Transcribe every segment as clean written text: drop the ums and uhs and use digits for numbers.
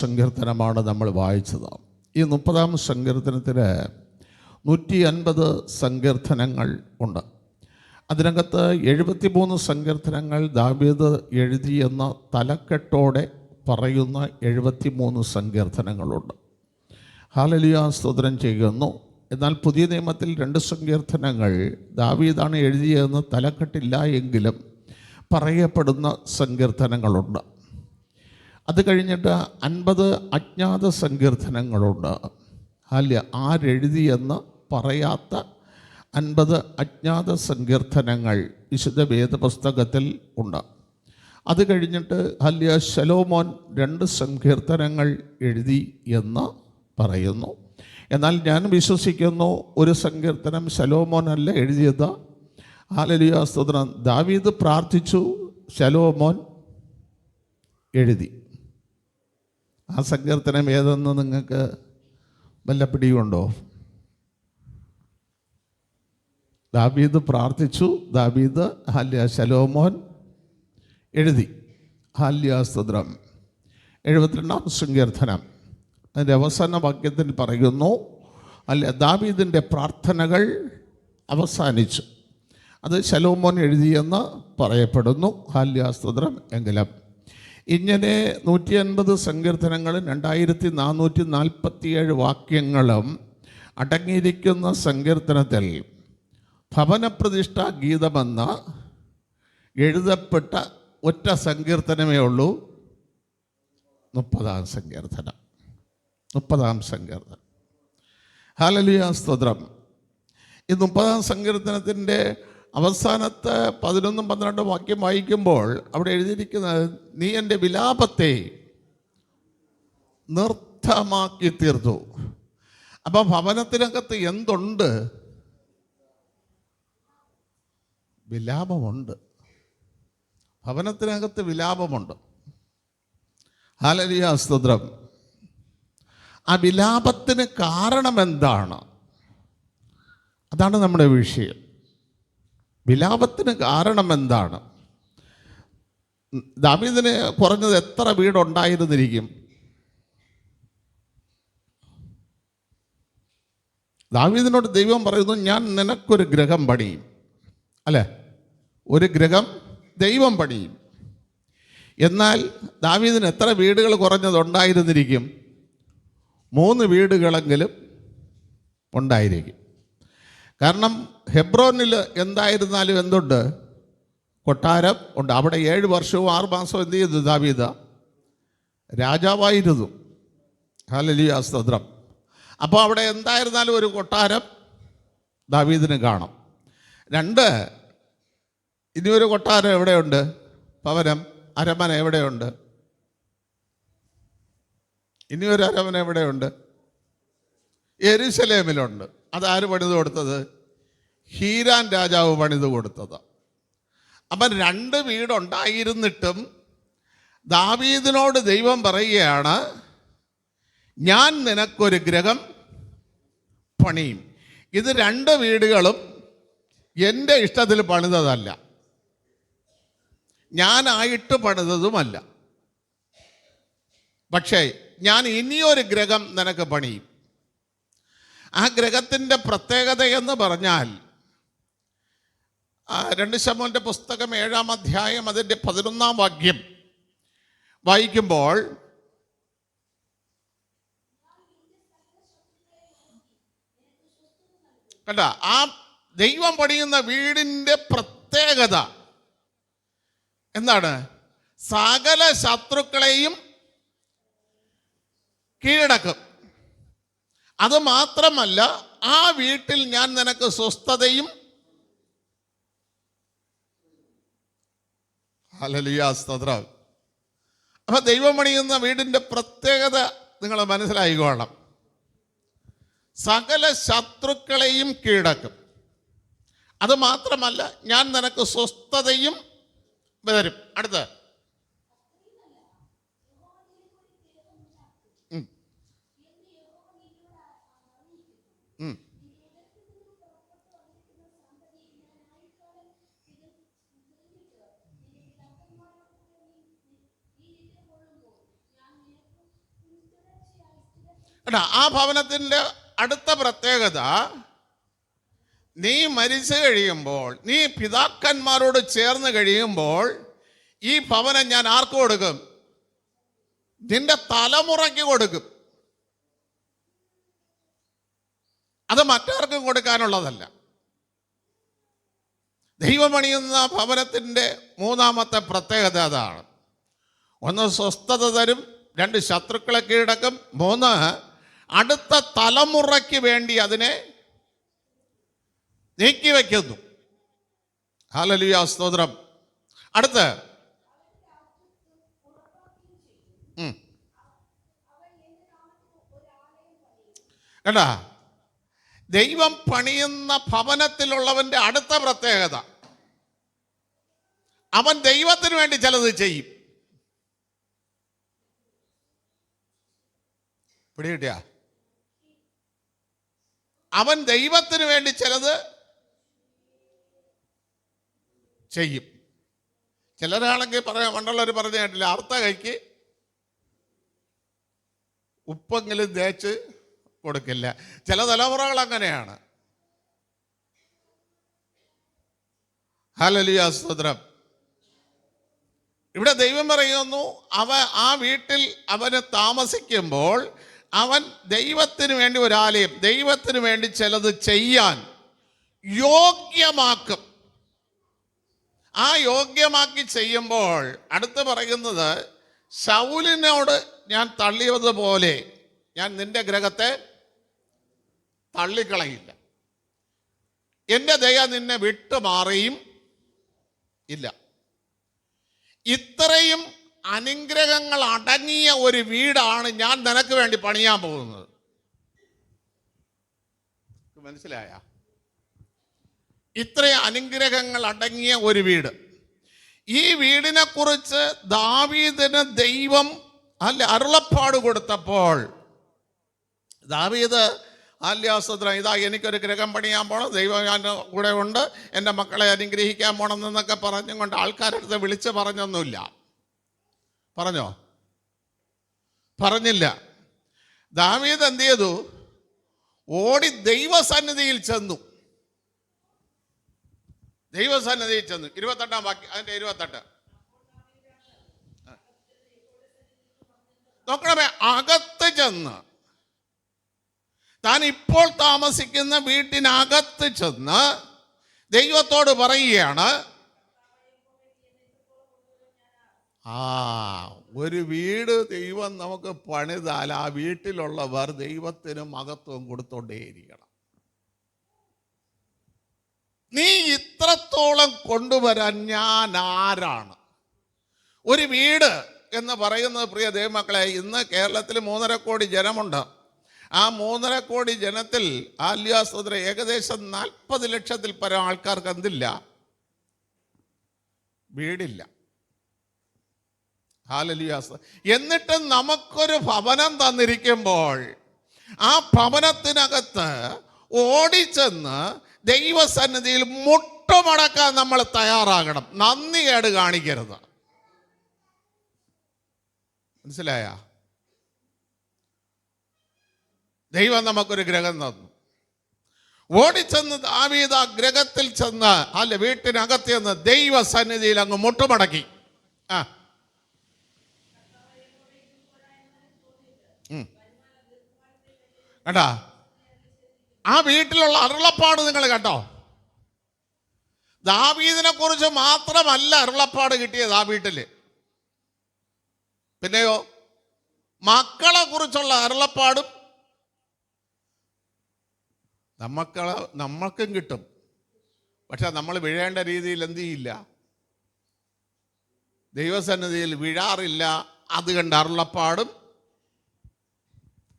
സങ്കീർത്തനമാണ് നമ്മൾ വായിച്ചത്. ഈ 30-ാം സങ്കീർത്തനത്തിന് 150 സങ്കീർത്തനങ്ങൾ ഉണ്ട്. അതിനകത്ത് 73 സങ്കീർത്തനങ്ങൾ ദാവീദ് എഴുതിയെന്ന തലക്കെട്ടോടെ പറയുന്ന 73 സങ്കീർത്തനങ്ങളുണ്ട്. ഹല്ലേലൂയ, സ്തോത്രം ചെയ്യുന്നു. എന്നാൽ പുതിയ നിയമത്തിൽ 2 സങ്കീർത്തനങ്ങൾ ദാവീദാണ് എഴുതിയതെന്ന് തലക്കെട്ടില്ല എങ്കിലും പറയപ്പെടുന്ന സങ്കീർത്തനങ്ങളുണ്ട്. അത് കഴിഞ്ഞിട്ട് 50 അജ്ഞാത സങ്കീർത്തനങ്ങളുണ്ട്. അല്ല, ആരെഴുതിയെന്ന് പറയാത്ത 50 അജ്ഞാത സങ്കീർത്തനങ്ങൾ വിശുദ്ധ വേദപുസ്തകത്തിൽ ഉണ്ട്. അത് കഴിഞ്ഞിട്ട് അല്ല, ശലോമോൻ 2 സങ്കീർത്തനങ്ങൾ എഴുതി എന്ന് പറയുന്നു. എന്നാൽ ഞാൻ വിശ്വസിക്കുന്നു ഒരു സങ്കീർത്തനം ശലോമോനല്ല എഴുതിയത്. ഹല്ലേലൂയ, സ്തോത്രം. ദാവീദ് പ്രാർത്ഥിച്ചു, ശലോമോൻ എഴുതി. ആ സങ്കീർത്തനം ഏതെന്ന് നിങ്ങൾക്ക് വല്ല പിടിയുണ്ടോ? ദാവീദ് പ്രാർത്ഥിച്ചു, ദാവീദ് ശലോമോൻ എഴുതി. ഹല്ലേലൂയ, സ്തോത്രം. 72-ാം സങ്കീർത്തനം അതിൻ്റെ അവസാന വാക്യത്തിൽ പറയുന്നു, ദാവീദിൻ്റെ പ്രാർത്ഥനകൾ അവസാനിച്ചു. അത് ശലോമോൻ എഴുതിയെന്ന് പറയപ്പെടുന്നു. ഹല്ലേലൂയ, സ്തോത്രം. എങ്കിലും ഇങ്ങനെ 150 സങ്കീർത്തനങ്ങളും 2447 വാക്യങ്ങളും അടങ്ങിയിരിക്കുന്ന സങ്കീർത്തനത്തിൽ ഭവനപ്രതിഷ്ഠാ ഗീതമെന്ന് എഴുതപ്പെട്ട ഒറ്റ സങ്കീർത്തനമേ ഉള്ളൂ, 30-ാം സങ്കീർത്തനം. 30-ാം സങ്കീർത്തനം. ഹല്ലേലൂയ, സ്തോത്രം. ഈ 30-ാം സങ്കീർത്തനത്തിൻ്റെ അവസാനത്തെ 11-12 വാക്യം വായിക്കുമ്പോൾ അവിടെ എഴുതിയിരിക്കുന്നത്, നീ എൻ്റെ വിലാപത്തെ നൃത്തമാക്കി തീർത്തു. അപ്പം ഭവനത്തിനകത്ത് എന്തുണ്ട്? വിലാപമുണ്ട്. ഭവനത്തിനകത്ത് വിലാപമുണ്ട്. ഹല്ലേലൂയ, സ്തോത്രം. ആ വിലാപത്തിന് കാരണം എന്താണ്? അതാണ് നമ്മുടെ വിഷയം. വിലാപത്തിന് കാരണം എന്താണ്? ദാവീദിന് കുറഞ്ഞത് എത്ര വീടുണ്ടായിരുന്നിരിക്കും? ദാവീദിനോട് ദൈവം പറയുന്നു, ഞാൻ നിനക്കൊരു ഗൃഹം പണിയും. അല്ലേ? ഒരു ഗൃഹം ദൈവം പണിയും. എന്നാൽ ദാവീദിന് എത്ര വീടുകൾ കുറഞ്ഞത് ഉണ്ടായിരുന്നിരിക്കും? 3 വീടുകളെങ്കിലും ഉണ്ടായിരിക്കും. കാരണം ഹെബ്രോനിൽ എന്തായിരുന്നാലും എന്തുണ്ട്? കൊട്ടാരം ഉണ്ട്. അവിടെ 7 വർഷവും 6 മാസവും എന്ത് ചെയ്തു? ദാവീദ് രാജാവായിരുന്നു. ഹല്ലേലൂയ, സ്തോത്രം. അപ്പോൾ അവിടെ എന്തായിരുന്നാലും ഒരു കൊട്ടാരം ദാവീദിന് കാണും. 2, ഇനിയൊരു കൊട്ടാരം എവിടെയുണ്ട്? ഭവനം, അരമന എവിടെയുണ്ട്? ഇനിയൊരു അരമന എവിടെയുണ്ട്? യെരൂശലേമിലുണ്ട്. അതാര് പണിത് കൊടുത്തത്? ഹീരാൻ രാജാവ് പണിത് കൊടുത്തത്. അപ്പം 2 വീടുണ്ടായിരുന്നിട്ടും ദാവീദിനോട് ദൈവം പറയുകയാണ്, ഞാൻ നിനക്കൊരു ഗൃഹം പണിയും. ഇത് 2 വീടുകളും എൻ്റെ ഇഷ്ടത്തിൽ പണിതതല്ല, ഞാനായിട്ട് പണിതതുമല്ല. പക്ഷേ ഞാൻ ഇനിയൊരു ഗൃഹം നിനക്ക് പണിയും. ആ ഗൃഹത്തിൻ്റെ പ്രത്യേകത എന്ന് പറഞ്ഞാൽ 2 ശമൂവേലിന്റെ പുസ്തകം 7-ാം അധ്യായം അതിൻ്റെ 11-ാം വാക്യം വായിക്കുമ്പോൾ, കണ്ട, ആ ദൈവം പണിയുന്ന വീടിൻ്റെ പ്രത്യേകത എന്താണ്? സകല ശത്രുക്കളെയും കീഴടക്കും. അത് മാത്രമല്ല, ആ വീട്ടിൽ ഞാൻ നിനക്ക് സ്വസ്ഥതയും. ഹല്ലേലൂയ, സ്തോത്രം. അപ്പം ദൈവം പണിയുന്ന വീടിൻ്റെ പ്രത്യേകത നിങ്ങൾ മനസ്സിലായിക്കോളണം. സകല ശത്രുക്കളെയും കീഴടക്കും. അത് മാത്രമല്ല, ഞാൻ നിനക്ക് സ്വസ്ഥതയും തരും. അടുത്ത കേട്ടാ, ആ ഭവനത്തിൻ്റെ അടുത്ത പ്രത്യേകത, നീ മരിച്ചു കഴിയുമ്പോൾ, നീ പിതാക്കന്മാരോട് ചേർന്ന് കഴിയുമ്പോൾ ഈ ഭവനം ഞാൻ ആർക്ക് കൊടുക്കും? നിന്റെ തലമുറയ്ക്ക് കൊടുക്കും. അത് മറ്റാർക്കും കൊടുക്കാനുള്ളതല്ല. ദൈവം പണിയുന്ന ഭവനത്തിൻ്റെ മൂന്നാമത്തെ പ്രത്യേകത അതാണ്. ഒന്ന്, സ്വസ്ഥത തരും. രണ്ട്, ശത്രുക്കളെ കീഴടക്കും. മൂന്ന്, അടുത്ത തലമുറയ്ക്ക് വേണ്ടി അതിനെ നീക്കി വയ്ക്കുന്നു. ഹല്ലേലൂയ, സ്തോത്രം. അടുത്ത് കേട്ടാ, ദൈവം പണിയുന്ന ഭവനത്തിലുള്ളവന്റെ അടുത്ത പ്രത്യേകത, അവൻ ദൈവത്തിന് വേണ്ടി ചിലത് ചെയ്യും. പിടികിട്ടിയ? അവൻ ദൈവത്തിന് വേണ്ടി ചിലത് ചെയ്യും. ചിലരാണെങ്കിൽ പറയാം, പണ്ടുള്ളവർ പറഞ്ഞു കേട്ടില്ല, അർത്ഥ കൈക്ക് ഉപ്പെങ്കിലും തേച്ച് കൊടുക്കില്ല. ചില തലമുറകൾ അങ്ങനെയാണ്. ഹല്ലേലൂയ, സ്തോത്രം. ഇവിടെ ദൈവം പറയുന്നു, ആ വീട്ടിൽ അവന് താമസിക്കുമ്പോൾ അവൻ ദൈവത്തിന് വേണ്ടി ഒരു ആലയം, ദൈവത്തിന് വേണ്ടി ചിലത് ചെയ്യാൻ യോഗ്യമാക്കും. ആ യോഗ്യമാക്കി ചെയ്യുമ്പോൾ അടുത്ത് പറയുന്നത്, ശൗലിനോട് ഞാൻ തള്ളിയതുപോലെ ഞാൻ നിന്റെ ഗ്രഹത്തെ തള്ളിക്കളയില്ല, എൻ്റെ ദയ നിന്നെ വിട്ടുമാറിയും ഇല്ല. ഇത്രയും അനുഗ്രഹങ്ങൾ അടങ്ങിയ ഒരു വീടാണ് ഞാൻ നിനക്ക് വേണ്ടി പണിയാൻ പോകുന്നത്. മനസ്സിലായ? ഇത്രയും അനുഗ്രഹങ്ങൾ അടങ്ങിയ ഒരു വീട്. ഈ വീടിനെ കുറിച്ച് ദാവീദിന് ദൈവം അരുളപ്പാട് കൊടുത്തപ്പോൾ, ദാവീദ് ആല്യാസ്തോത്രം, ഇതാ എനിക്കൊരു ഗൃഹം പണിയാൻ പോണം, ദൈവം ഞാൻ കൂടെ ഉണ്ട്, എൻ്റെ മക്കളെ അനുഗ്രഹിക്കാൻ പോണം എന്നൊക്കെ പറഞ്ഞുകൊണ്ട് ആൾക്കാരടുത്ത് വിളിച്ച് പറഞ്ഞൊന്നുമില്ല. പറഞ്ഞോ? പറഞ്ഞില്ല. ദാവീദ് എന്ത് ചെയ്തു? ഓടി ദൈവസന്നിധിയിൽ ചെന്നു. ദൈവസന്നിധിയിൽ ചെന്നു. 28 വാക്യം, അതിൻ്റെ 28 നോക്കണമേ. അകത്ത് ചെന്ന്, താൻ ഇപ്പോൾ താമസിക്കുന്ന വീട്ടിനകത്ത് ചെന്ന് ദൈവത്തോട് പറയുകയാണ്, ഒരു വീട് ദൈവം നമുക്ക് പണിതാൽ ആ വീട്ടിലുള്ളവർ ദൈവത്തിന് മഹത്വം കൊടുത്തോണ്ടേയിരിക്കണം. നീ ഇത്രത്തോളം കൊണ്ടുവരാൻ ഞാൻ ആരാണ്? ഒരു വീട് എന്ന് പറയുന്നത്, പ്രിയ ദൈവമക്കളെ, ഇന്ന് കേരളത്തിൽ 3.5 കോടി ജനമുണ്ട്. ആ 3.5 കോടി ജനത്തിൽ ആല്യാസ്തോത്ര ഏകദേശം 40 ലക്ഷത്തിൽ പരം ആൾക്കാർക്ക് എന്തില്ല? വീടില്ല. ഹല്ലേലൂയ. എന്നിട്ട് നമുക്കൊരു ഭവനം തന്നിരിക്കുമ്പോൾ ആ ഭവനത്തിനകത്ത് ഓടിച്ചെന്ന് ദൈവസന്നിധിയിൽ മുട്ടുമടക്കാൻ നമ്മൾ തയ്യാറാകണം. നന്ദികേട് കാണിക്കരുത്. മനസ്സിലായ? ദൈവം നമുക്കൊരു ഗ്രഹം തന്നു. ഓടിച്ചെന്ന് ദാവീദ് ആ ഗ്രഹത്തിൽ ചെന്ന്, വീട്ടിനകത്ത് ചെന്ന് ദൈവസന്നിധിയിൽ അങ്ങ് മുട്ടുമടക്കി. കേട്ടാ, ആ വീട്ടിലുള്ള അരുളപ്പാട് നിങ്ങൾ കേട്ടോ. ദാവീദിനെ കുറിച്ച് മാത്രമല്ല അരുളപ്പാട് കിട്ടിയത് ആ വീട്ടില്, പിന്നെയോ മക്കളെ കുറിച്ചുള്ള അരുളപ്പാടും നമ്മൾക്കും കിട്ടും. പക്ഷെ നമ്മൾ വീഴേണ്ട രീതിയിൽ എന്ത് ചെയ്യില്ല? ദൈവസന്നിധിയിൽ വീഴാറില്ല. അത് കണ്ട് അരുളപ്പാടും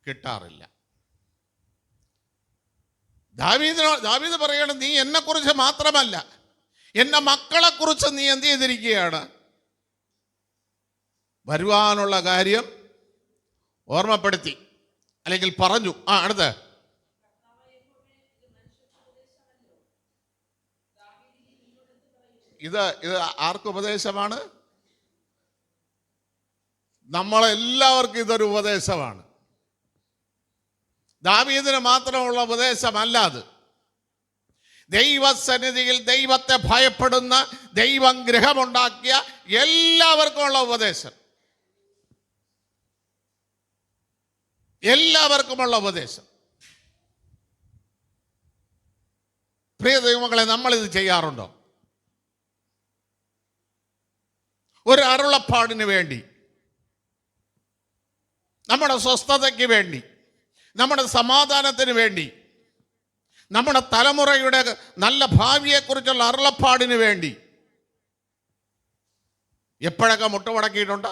കിട്ടാറില്ല. ദാവീദ് പറയണം, നീ എന്നെ കുറിച്ച് മാത്രമല്ല എൻ്റെ മക്കളെ കുറിച്ച് നീ എന്ത് ചെയ്തിരിക്കുകയാണ്? വരുവാനുള്ള കാര്യം ഓർമ്മപ്പെടുത്തി, അല്ലെങ്കിൽ പറഞ്ഞു. അടുത്ത് ഇത് ആർക്ക് ഉപദേശമാണ്? നമ്മളെല്ലാവർക്കും ഇതൊരു ഉപദേശമാണ്. ദാവീദിന് മാത്രമുള്ള ഉപദേശമല്ല അത്. ദൈവസന്നിധിയിൽ ദൈവത്തെ ഭയപ്പെടുന്ന, ദൈവം ഗൃഹമുണ്ടാക്കിയ എല്ലാവർക്കുമുള്ള ഉപദേശം, എല്ലാവർക്കുമുള്ള ഉപദേശം. പ്രിയ ദൈവമക്കളെ, നമ്മളിത് ചെയ്യാറുണ്ടോ? ഒരു അരുളപ്പാടിന് വേണ്ടി, നമ്മുടെ സ്വസ്ഥതയ്ക്ക് വേണ്ടി, നമ്മുടെ സമാധാനത്തിന് വേണ്ടി, നമ്മുടെ തലമുറയുടെ നല്ല ഭാവിയെക്കുറിച്ചുള്ള അരുളപ്പാടിന് വേണ്ടി എപ്പോഴൊക്കെ മുട്ടുമടക്കിയിട്ടുണ്ട്?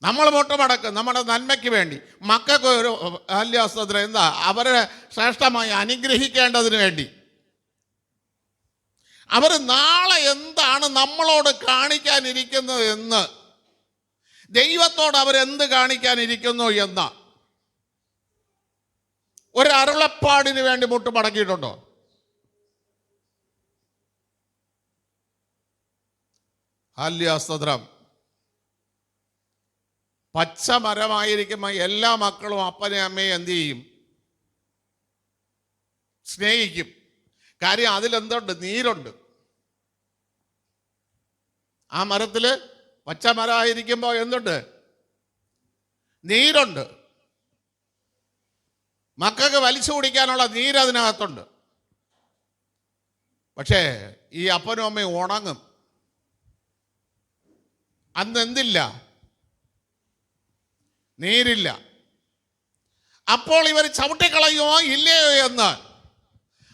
നമ്മൾ മുട്ടുമടക്കും നമ്മുടെ നന്മയ്ക്ക് വേണ്ടി, മക്കൾക്ക് ഒരു അല്യാസ്തോത്രം എന്താ അവരെ ശ്രേഷ്ഠമായി അനുഗ്രഹിക്കേണ്ടതിന് വേണ്ടി. അവർ നാളെ എന്താണ് നമ്മളോട് കാണിക്കാനിരിക്കുന്നത് എന്ന്, ദൈവത്തോട് അവരെന്ത് കാണിക്കാനിരിക്കുന്നു എന്ന ഒരു അരുളപ്പാടിന് വേണ്ടി മുട്ടുമടക്കിയിട്ടുണ്ടോ? ഹല്ലേലൂയ. പച്ച മരമായിരിക്കുമ്പോൾ എല്ലാ മക്കളും അപ്പനെ അമ്മയെ എന്ത് ചെയ്യും? സ്നേഹിക്കും. കാര്യം അതിലെന്തുണ്ട്? നീരുണ്ട്. ആ മരത്തിൽ പച്ച മരമായിരിക്കുമ്പോൾ എന്തുണ്ട്? നീരുണ്ട്. മക്കൾക്ക് വലിച്ചു കുടിക്കാനുള്ള നീരതിനകത്തുണ്ട്. പക്ഷേ ഈ അപ്പനും അമ്മയും ഉണങ്ങും. അന്ന് എന്തില്ല? നീരില്ല. അപ്പോൾ ഇവർ ചവിട്ടിക്കളയുമോ ഇല്ലയോ എന്ന്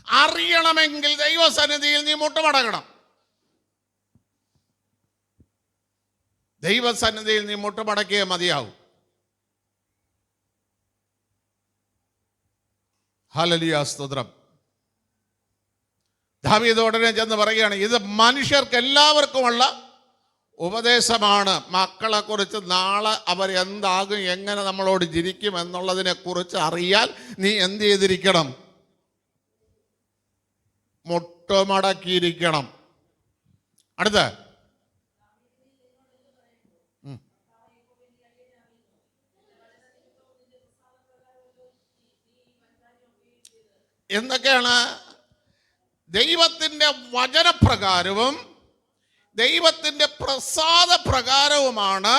അറിയണമെങ്കിൽ ദൈവസന്നിധിയിൽ നീ മുട്ടുമടക്കണം. ദൈവസന്നിധിയിൽ നീ മുട്ടുമടക്കിയേ മതിയാവും. ഹല്ലേലൂയ, സ്തോത്രം. ദാവീദ് ഉടനെ ചെന്ന് പറയുകയാണ്, ഇത് മനുഷ്യർക്ക് എല്ലാവർക്കുമുള്ള ഉപദേശമാണ്. മക്കളെ കുറിച്ച് നാളെ അവരെന്താകും, എങ്ങനെ നമ്മളോട് ചിരിക്കും എന്നുള്ളതിനെ കുറിച്ച് അറിയാൻ നീ എന്ത് ചെയ്തിരിക്കണം? മുട്ടുമടക്കിയിരിക്കണം. അടുത്ത എന്തൊക്കെയാണ്? ദൈവത്തിൻ്റെ വചനപ്രകാരവും ദൈവത്തിൻ്റെ പ്രസാദപ്രകാരവുമാണ്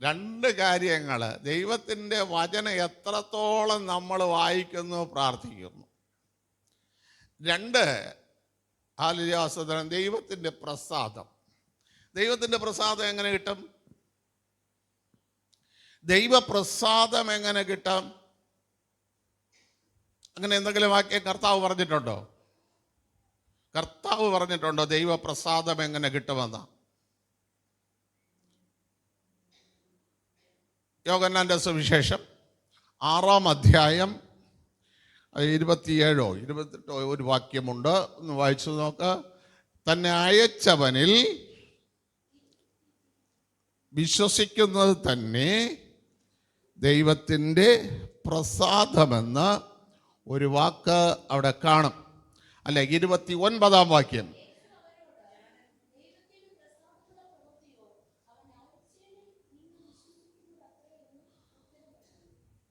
രണ്ട് കാര്യങ്ങൾ. ദൈവത്തിൻ്റെ വചനം എത്രത്തോളം നമ്മൾ വായിക്കുന്നു, പ്രാർത്ഥിക്കുന്നു. രണ്ട്, ഹല്ലേലൂയ, ദൈവത്തിൻ്റെ പ്രസാദം. ദൈവത്തിൻ്റെ പ്രസാദം എങ്ങനെ കിട്ടും? ദൈവപ്രസാദം എങ്ങനെ കിട്ടാം? അങ്ങനെ എന്തെങ്കിലും വാക്യം കർത്താവ് പറഞ്ഞിട്ടുണ്ടോ? കർത്താവ് പറഞ്ഞിട്ടുണ്ടോ ദൈവപ്രസാദം എങ്ങനെ കിട്ടുമെന്ന്? യോഹന്നാന്റെ സുവിശേഷം 6-ാം അധ്യായം 27-ഓ 28-ഓ ഒരു വാക്യമുണ്ട്, ഒന്ന് വായിച്ചു നോക്ക്. തന്നെ അയച്ചവനിൽ വിശ്വസിക്കുന്നത് തന്നെ ദൈവത്തിൻ്റെ പ്രസാദമെന്ന് ഒരു വാക്ക് അവിടെ കാണും. അല്ലെ, 29-ാം വാക്യം.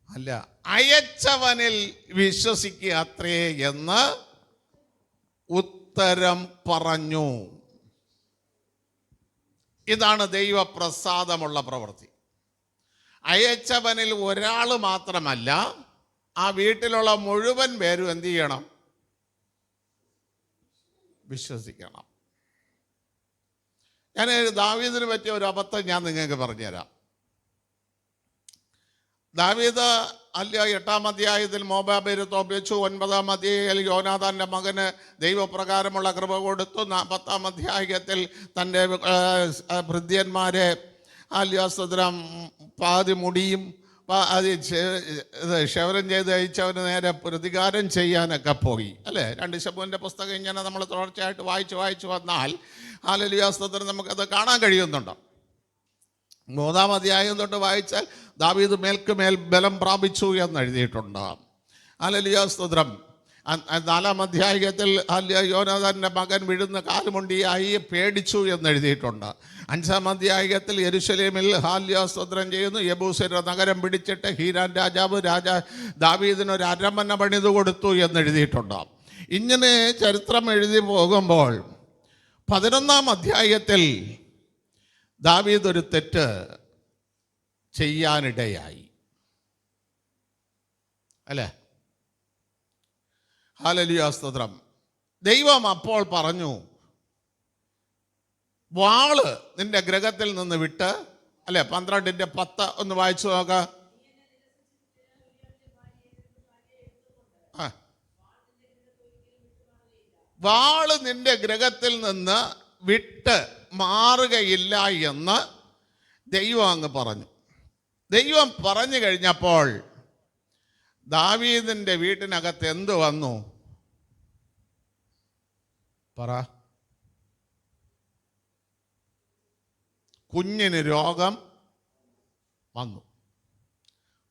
അല്ല, അയച്ചവനിൽ വിശ്വസിക്കുക അത്രേ എന്ന് ഉത്തരം പറഞ്ഞു. ഇതാണ് ദൈവപ്രസാദമുള്ള പ്രവൃത്തി. അയച്ചവനിൽ ഒരാൾ മാത്രമല്ല, ആ വീട്ടിലുള്ള മുഴുവൻ പേരും എന്ത് ചെയ്യണം? വിശ്വസിക്കണം. ഞാൻ ദാവീദിന് പറ്റിയ ഒരു അബദ്ധം ഞാൻ നിങ്ങൾക്ക് പറഞ്ഞുതരാം. ദാവീദ് 8-ാം അധ്യായത്തിൽ മോബാബിനെ തോൽപ്പിച്ചു. 9-ാം അധ്യായത്തിൽ യോനാഥാൻ്റെ മകന് ദൈവപ്രകാരമുള്ള കൃപ കൊടുത്തു. 10-ാം അധ്യായത്തിൽ തൻ്റെ ഭൃത്യന്മാരെ ഹല്ലേലൂയ പാതി മുടിയും അത് ക്ഷവരം ചെയ്ത് അയച്ചവന് നേരെ പ്രതികാരം ചെയ്യാനൊക്കെ പോയി. അല്ലേ? 2 ശമൂവേലിൻ്റെ പുസ്തകം ഇങ്ങനെ നമ്മൾ തുടർച്ചയായിട്ട് വായിച്ചു വന്നാൽ ഹല്ലേലൂയ സ്തോത്രം നമുക്കത് കാണാൻ കഴിയുന്നുണ്ടോ? 3-ാം അധ്യായം തൊട്ട് വായിച്ചാൽ ദാവീദ് മേൽക്കുമേൽ ബലം പ്രാപിച്ചു എന്ന് എഴുതിയിട്ടുണ്ട്. ഹല്ലേലൂയ സ്തോത്രം. 4-ാം അധ്യായത്തിൽ യോനാഥാന്റെ മകൻ വിഴുന്ന കാലുമുണ്ടിയായി പേടിച്ചു എന്നെഴുതിയിട്ടുണ്ട്. 5-ാം അധ്യായത്തിൽ യെരൂശലേമിൽ സ്തോത്രം ചെയ്യുന്നു. യെബൂസ്യരുടെ നഗരം പിടിച്ചിട്ട് ഹീരാൻ രാജാവ് ദാവീദിനൊരു അരമന പണിതു കൊടുത്തു എന്നെഴുതിയിട്ടുണ്ട്. ഇങ്ങനെ ചരിത്രം എഴുതി പോകുമ്പോൾ 11-ാം അധ്യായത്തിൽ ദാവീദ് ഒരു തെറ്റ് ചെയ്യാനിടയായി, അല്ലേ? ഹല്ലേലൂയ, സ്തോത്രം. ദൈവം അപ്പോൾ പറഞ്ഞു, വാള് നിന്റെ ഗൃഹത്തിൽ നിന്ന് വിട്ട്, അല്ലെ? 12:10 ഒന്ന് വായിച്ചു നോക്ക. വാള് നിന്റെ ഗൃഹത്തിൽ നിന്ന് വിട്ട് മാറുകയില്ല എന്ന് ദൈവം അങ്ങ് പറഞ്ഞു. ദൈവം പറഞ്ഞു കഴിഞ്ഞപ്പോൾ ദാവീദിന്റെ വീട്ടിനകത്ത് എന്ത് വന്നു? പറ. കുഞ്ഞിന് രോഗം വന്നു.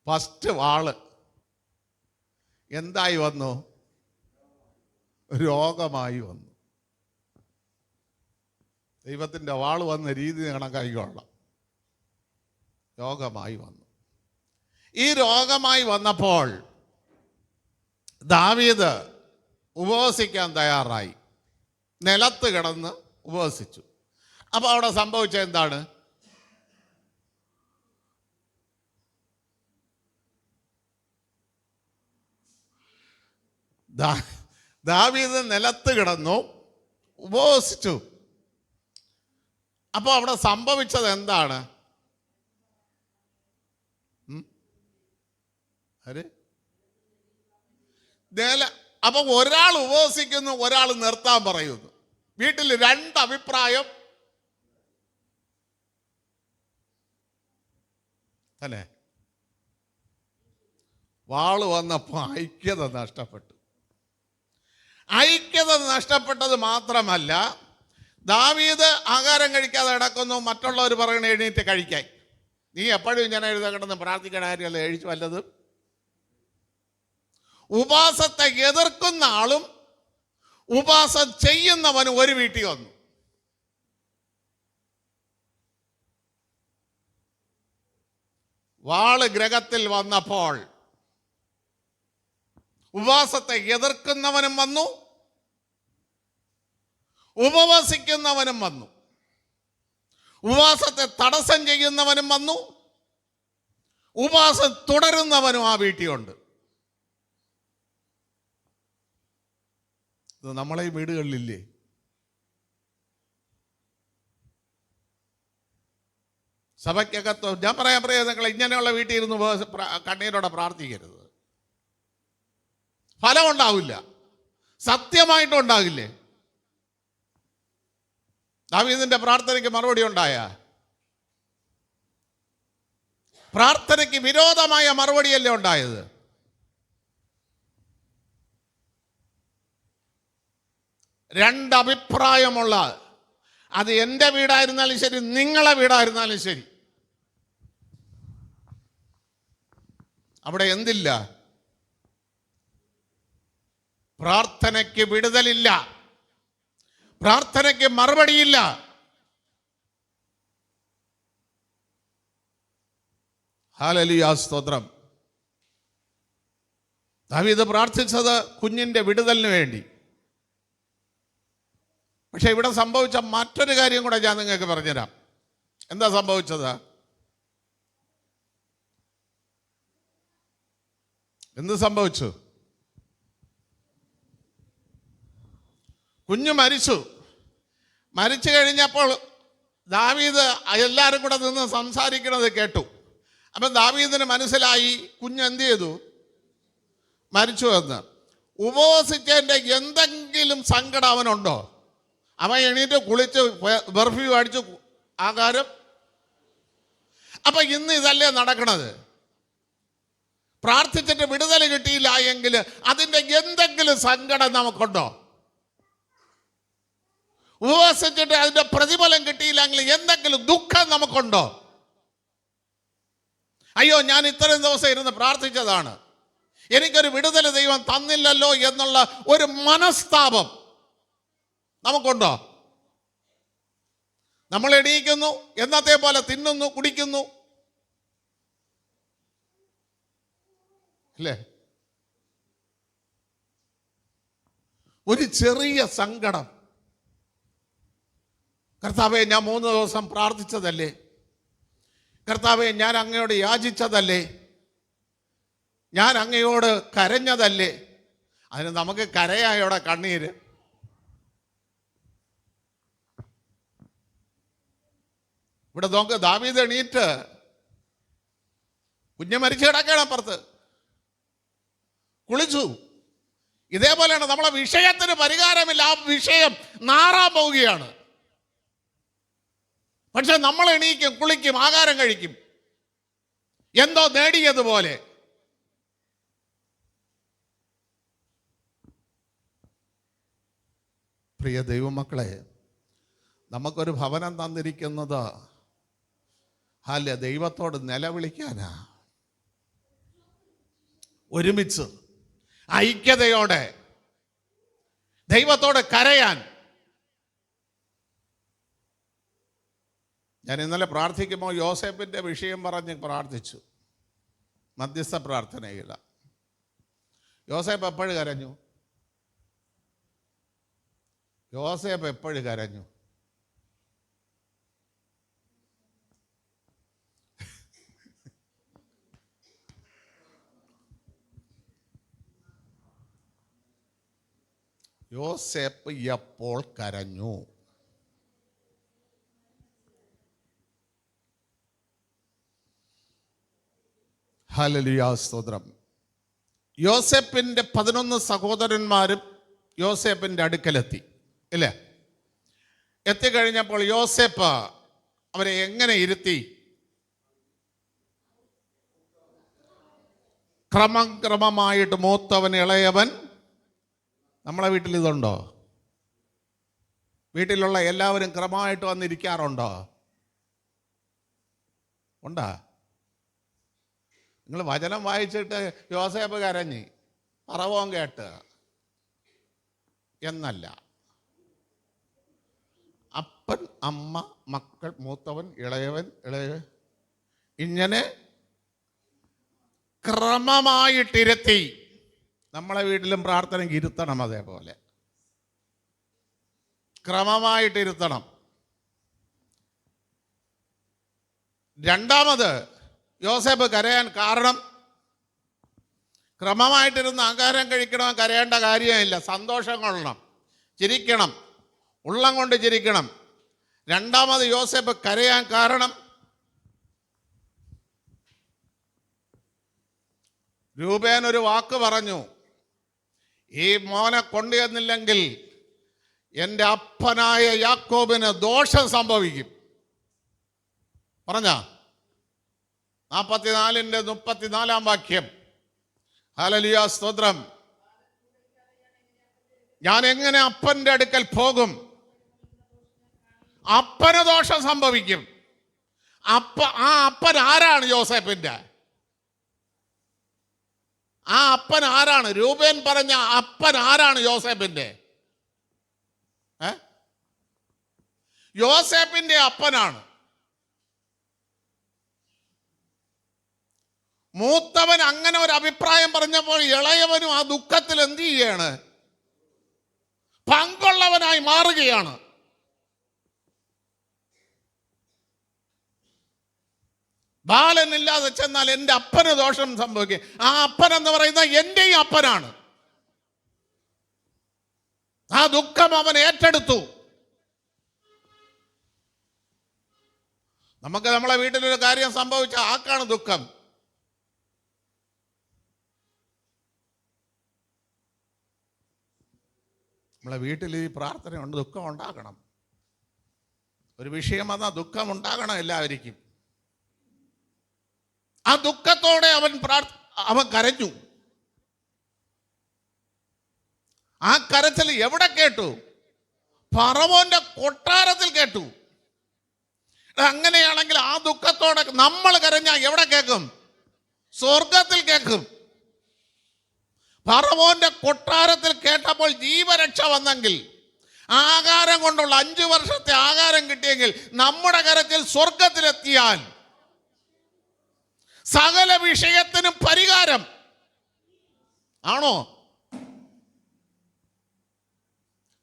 ഫസ്റ്റ് വാള് എന്തായി വന്നു? രോഗമായി വന്നു. ദൈവത്തിൻ്റെ വാള് വന്ന രീതി കണക്കാക്കിക്കൊള്ളാം. രോഗമായി വന്നു. ഈ രോഗമായി വന്നപ്പോൾ ദാവീദ് ഉപവസിക്കാൻ തയ്യാറായി. നിലത്ത് കിടന്ന് ഉപവസിച്ചു. അപ്പോൾ അവിടെ സംഭവിച്ച എന്താണ്? ദാവീദ് നിലത്ത് കിടന്നു ഉപവസിച്ചു. അപ്പോൾ അവിടെ സംഭവിച്ചത് എന്താണ്? അപ്പൊ ഒരാൾ ഉപവസിക്കുന്നു, ഒരാൾ നിർത്താൻ പറയുന്നു. വീട്ടിൽ 2 അഭിപ്രായം തന്നെ. വാള് വന്നപ്പോൾ ഐക്യത നഷ്ടപ്പെട്ടു. ഐക്യത നഷ്ടപ്പെട്ടത് മാത്രമല്ല, ദാവീദ് ആഹാരം കഴിക്കാതെ കിടക്കുന്നു. മറ്റുള്ളവർ പറയണ എണീറ്റ് കഴിക്കാൻ. നീ എപ്പോഴും ഇങ്ങനെ കിടന്ന് പ്രാർത്ഥിക്കണ കാര്യമല്ല, എഴുതി വല്ലതും. ഉപവാസത്തെ എതിർക്കുന്ന ആളും ഉപവാസം ചെയ്യുന്നവനും ഒരു വീട്ടിൽ വന്നു. വാള് ഗ്രഹത്തിൽ വന്നപ്പോൾ ഉപവാസത്തെ എതിർക്കുന്നവനും വന്നു, ഉപവസിക്കുന്നവനും വന്നു. ഉപവാസത്തെ തടസ്സം ചെയ്യുന്നവനും വന്നു, ഉപവാസം തുടരുന്നവനും ആ വീട്ടിലുണ്ട്. ഇത് നമ്മളെ ഈ വീടുകളിലില്ലേ? സഭയ്ക്കകത്ത് ഞാൻ പറയാൻ നിങ്ങൾ ഇങ്ങനെയുള്ള വീട്ടിൽ ഇരുന്ന് കണ്ണീരോടെ പ്രാർത്ഥിക്കരുത്. ഫലം ഉണ്ടാവില്ല, സത്യമായിട്ടും ഉണ്ടാകില്ലേ? ദാവീദിന്റെ പ്രാർത്ഥനയ്ക്ക് മറുപടി ഉണ്ടായ? പ്രാർത്ഥനയ്ക്ക് വിരോധമായ മറുപടിയല്ലേ ഉണ്ടായത്? രണ്ടഭിപ്രായമുള്ള, അത് എൻ്റെ വീടായിരുന്നാലും ശരി, നിങ്ങളെ വീടായിരുന്നാലും ശരി, അവിടെ എന്തില്ല? പ്രാർത്ഥനയ്ക്ക് വിടുതലില്ല, പ്രാർത്ഥനയ്ക്ക് മറുപടിയില്ല. ഹല്ലേലൂയ, സ്തോത്രം. ദാവീദ് പ്രാർത്ഥിച്ചത് കുഞ്ഞിൻ്റെ വിടുതലിന് വേണ്ടി. പക്ഷെ ഇവിടെ സംഭവിച്ച മറ്റൊരു കാര്യം കൂടെ ഞാൻ നിങ്ങൾക്ക് പറഞ്ഞുതരാം. എന്താ സംഭവിച്ചത്? എന്ത് സംഭവിച്ചു? കുഞ്ഞ് മരിച്ചു. മരിച്ചു കഴിഞ്ഞപ്പോൾ ദാവീദ് എല്ലാവരും കൂടെ നിന്ന് സംസാരിക്കുന്നത് കേട്ടു. അപ്പം ദാവീദിന് മനസ്സിലായി കുഞ്ഞ് എന്ത് ചെയ്തു? മരിച്ചു എന്ന്. ഉപവസിച്ചതിൻ്റെ എന്തെങ്കിലും സങ്കടം അവനുണ്ടോ? അവൻ എണീറ്റ് കുളിച്ച് പെർഫ്യൂം അടിച്ചു ആഹാരം. അപ്പം ഇന്ന് ഇതല്ലേ നടക്കണത്? പ്രാർത്ഥിച്ചിട്ട് വിടുതൽ കിട്ടിയില്ല എങ്കിൽ അതിൻ്റെ എന്തെങ്കിലും സങ്കടം നമുക്കുണ്ടോ? ഉപവസിച്ചിട്ട് അതിൻ്റെ പ്രതിഫലം കിട്ടിയില്ലെങ്കിൽ എന്തെങ്കിലും ദുഃഖം നമുക്കുണ്ടോ? അയ്യോ, ഞാൻ ഇത്രയും ദിവസം ഇരുന്ന് പ്രാർത്ഥിച്ചതാണ്, എനിക്കൊരു വിടുതൽ ദൈവം തന്നില്ലല്ലോ എന്നുള്ള ഒരു മനസ്താപം നമുക്കുണ്ടോ? നമ്മൾ എണീക്കുന്നു, എന്നത്തെ പോലെ തിന്നുന്നു, കുടിക്കുന്നു, അല്ലേ? ഒരു ചെറിയ സങ്കടം, കർത്താവേ ഞാൻ 3 ദിവസം പ്രാർത്ഥിച്ചതല്ലേ, കർത്താവേ ഞാൻ അങ്ങയോട് യാചിച്ചതല്ലേ, ഞാൻ അങ്ങയോട് കരഞ്ഞതല്ലേ. അതിന് നമുക്ക് കരയായോടെ കണ്ണീര്. ഇവിടെ നോക്ക്, ദാവീദ് എണീറ്റ് കുഞ്ഞ് മരിച്ചു കിടക്കണം അപ്പുറത്ത്, കുളിച്ചു. ഇതേപോലെയാണ് നമ്മളെ വിഷയത്തിന് പരിഹാരമില്ല, ആ വിഷയം നാറാൻ പോവുകയാണ്. പക്ഷെ നമ്മൾ എണീക്കും, കുളിക്കും, ആഹാരം കഴിക്കും, എന്തോ നേടിയതുപോലെ. പ്രിയ ദൈവമക്കളെ, നമുക്കൊരു ഭവനം തന്നിരിക്കുന്നത് അല്ല, ദൈവത്തോട് നിലവിളിക്കാനാ, ഒരുമിച്ച് ഐക്യതയോടെ ദൈവത്തോട് കരയാൻ. ഞാൻ ഇന്നലെ പ്രാർത്ഥിക്കുമ്പോൾ യോസേപ്പിൻ്റെ വിഷയം പറഞ്ഞ് പ്രാർത്ഥിച്ചു, മധ്യസ്ഥ പ്രാർത്ഥനയില്ല. യോസേപ്പ് എപ്പോഴും കരഞ്ഞു? യോസേപ്പ് എപ്പോഴും കരഞ്ഞു? യോസേപ്പ് എപ്പോൾ കരഞ്ഞു? ഹല്ലേലൂയ, സ്തോത്രം. യോസേപ്പിൻ്റെ 11 സഹോദരന്മാരും യോസേപ്പിൻ്റെ അടുക്കലെത്തി, ഇല്ലേ? എത്തിക്കഴിഞ്ഞപ്പോൾ യോസേപ്പ് അവരെ എങ്ങനെ ഇരുത്തി? ക്രമമായിട്ട് മൂത്തവൻ, ഇളയവൻ. നമ്മളെ വീട്ടിൽ ഇതുണ്ടോ? വീട്ടിലുള്ള എല്ലാവരും ക്രമമായിട്ട് വന്നിരിക്കാറുണ്ടോ? ഉണ്ടാ? നിങ്ങൾ വചനം വായിച്ചിട്ട് യോസേപ്പ് കരഞ്ഞ് പറവോം കേട്ട് എന്നല്ല. അപ്പൻ, അമ്മ, മക്കൾ, മൂത്തവൻ, ഇളയവൻ, ഇങ്ങനെ ക്രമമായിട്ടിരുത്തി. നമ്മളെ വീട്ടിലും പ്രാർത്ഥനയ്ക്ക് ഇരുത്തണം, അതേപോലെ ക്രമമായിട്ടിരുത്തണം. രണ്ടാമത് യോസേപ്പ് കരയാൻ കാരണം, ക്രമമായിട്ടിരുന്ന് ആഹാരം കഴിക്കണം, കരയേണ്ട കാര്യമില്ല, സന്തോഷം കൊള്ളണം, ചിരിക്കണം, ഉള്ളം കൊണ്ട് ചിരിക്കണം. രണ്ടാമത് യോസേപ്പ് കരയാൻ കാരണം, രൂബേൻ ഒരു വാക്ക് പറഞ്ഞു, ഈ മോനെ കൊണ്ടുവന്നില്ലെങ്കിൽ എൻ്റെ അപ്പനായ യാക്കോബിന് ദോഷം സംഭവിക്കും. പറഞ്ഞ 44-34 വാക്യം. ഹല്ലേലൂയ, സ്തോത്രം. ഞാൻ എങ്ങനെ അപ്പൻ്റെ അടുക്കൽ പോകും? അപ്പന് ദോഷം സംഭവിക്കും. ആ അപ്പൻ ആരാണ്? യോസേപ്പിൻ്റെ ആ അപ്പൻ ആരാണ്? രൂബേൻ പറഞ്ഞ അപ്പൻ ആരാണ്? യോസേപ്പിൻ്റെ യോസേപ്പിൻ്റെ അപ്പനാണ്. മൂത്തവൻ അങ്ങനെ ഒരു അഭിപ്രായം പറഞ്ഞപ്പോൾ ഇളയവനും ആ ദുഃഖത്തിൽ എന്ത് ചെയ്യാണ്? പങ്കുള്ളവനായി മാറുകയാണ്. ബാലനില്ലാതെ ചെന്നാൽ എൻ്റെ അപ്പന് ദോഷം സംഭവിക്കും. ആ അപ്പൻ എന്ന് പറയുന്നത് എൻ്റെയും അപ്പനാണ്. ആ ദുഃഖം അവൻ ഏറ്റെടുത്തു. നമുക്ക് നമ്മളെ വീട്ടിലൊരു കാര്യം സംഭവിച്ച ആക്കാണ് ദുഃഖം. നമ്മളെ വീട്ടിൽ ഈ പ്രാർത്ഥനയുണ്ട്, ദുഃഖം ഉണ്ടാകണം. ഒരു വിഷയം വന്നാൽ ദുഃഖം ഉണ്ടാകണം എല്ലാവർക്കും. ആ ദുഃഖത്തോടെ അവൻ കരഞ്ഞു. ആ കരച്ചിൽ എവിടെ കേട്ടു? ഫറവോന്റെ കൊട്ടാരത്തിൽ കേട്ടു. അങ്ങനെയാണെങ്കിൽ ആ ദുഃഖത്തോടെ നമ്മൾ കരഞ്ഞാൽ എവിടെ കേൾക്കും? സ്വർഗത്തിൽ കേൾക്കും. ഫറവോന്റെ കൊട്ടാരത്തിൽ കേട്ടപ്പോൾ ജീവരക്ഷ വന്നെങ്കിൽ, ആഹാരം കൊണ്ടുള്ള 5 വർഷത്തെ ആഹാരം കിട്ടിയെങ്കിൽ, നമ്മുടെ കരത്തിൽ സ്വർഗത്തിലെത്തിയാൽ സകല വിഷയത്തിനും പരിഹാരം ആണോ?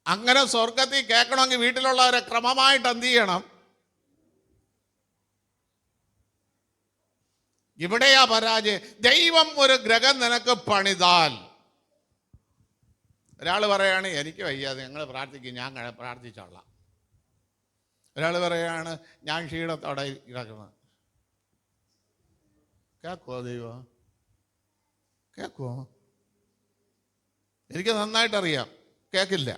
അങ്ങനെ സ്വർഗത്തിൽ കേൾക്കണമെങ്കിൽ വീട്ടിലുള്ളവരെ ക്രമമായിട്ട് എന്ത് ചെയ്യണം? ഇവിടെയാ പരാജയം. ദൈവം ഒരു ഗ്രഹം നിനക്ക് പണിതാൽ, ഒരാൾ പറയാണ് എനിക്ക് വയ്യാതെ ഞങ്ങൾ പ്രാർത്ഥിക്കും, ഞാൻ പ്രാർത്ഥിച്ചോളാം. ഒരാൾ പറയാണ് ഞാൻ ക്ഷീണത്തോടെ കിടക്കുന്നത്. കേൾക്കുമോ ദൈവം? കേൾക്കുമോ? എനിക്ക് നന്നായിട്ടറിയാം കേൾക്കില്ല.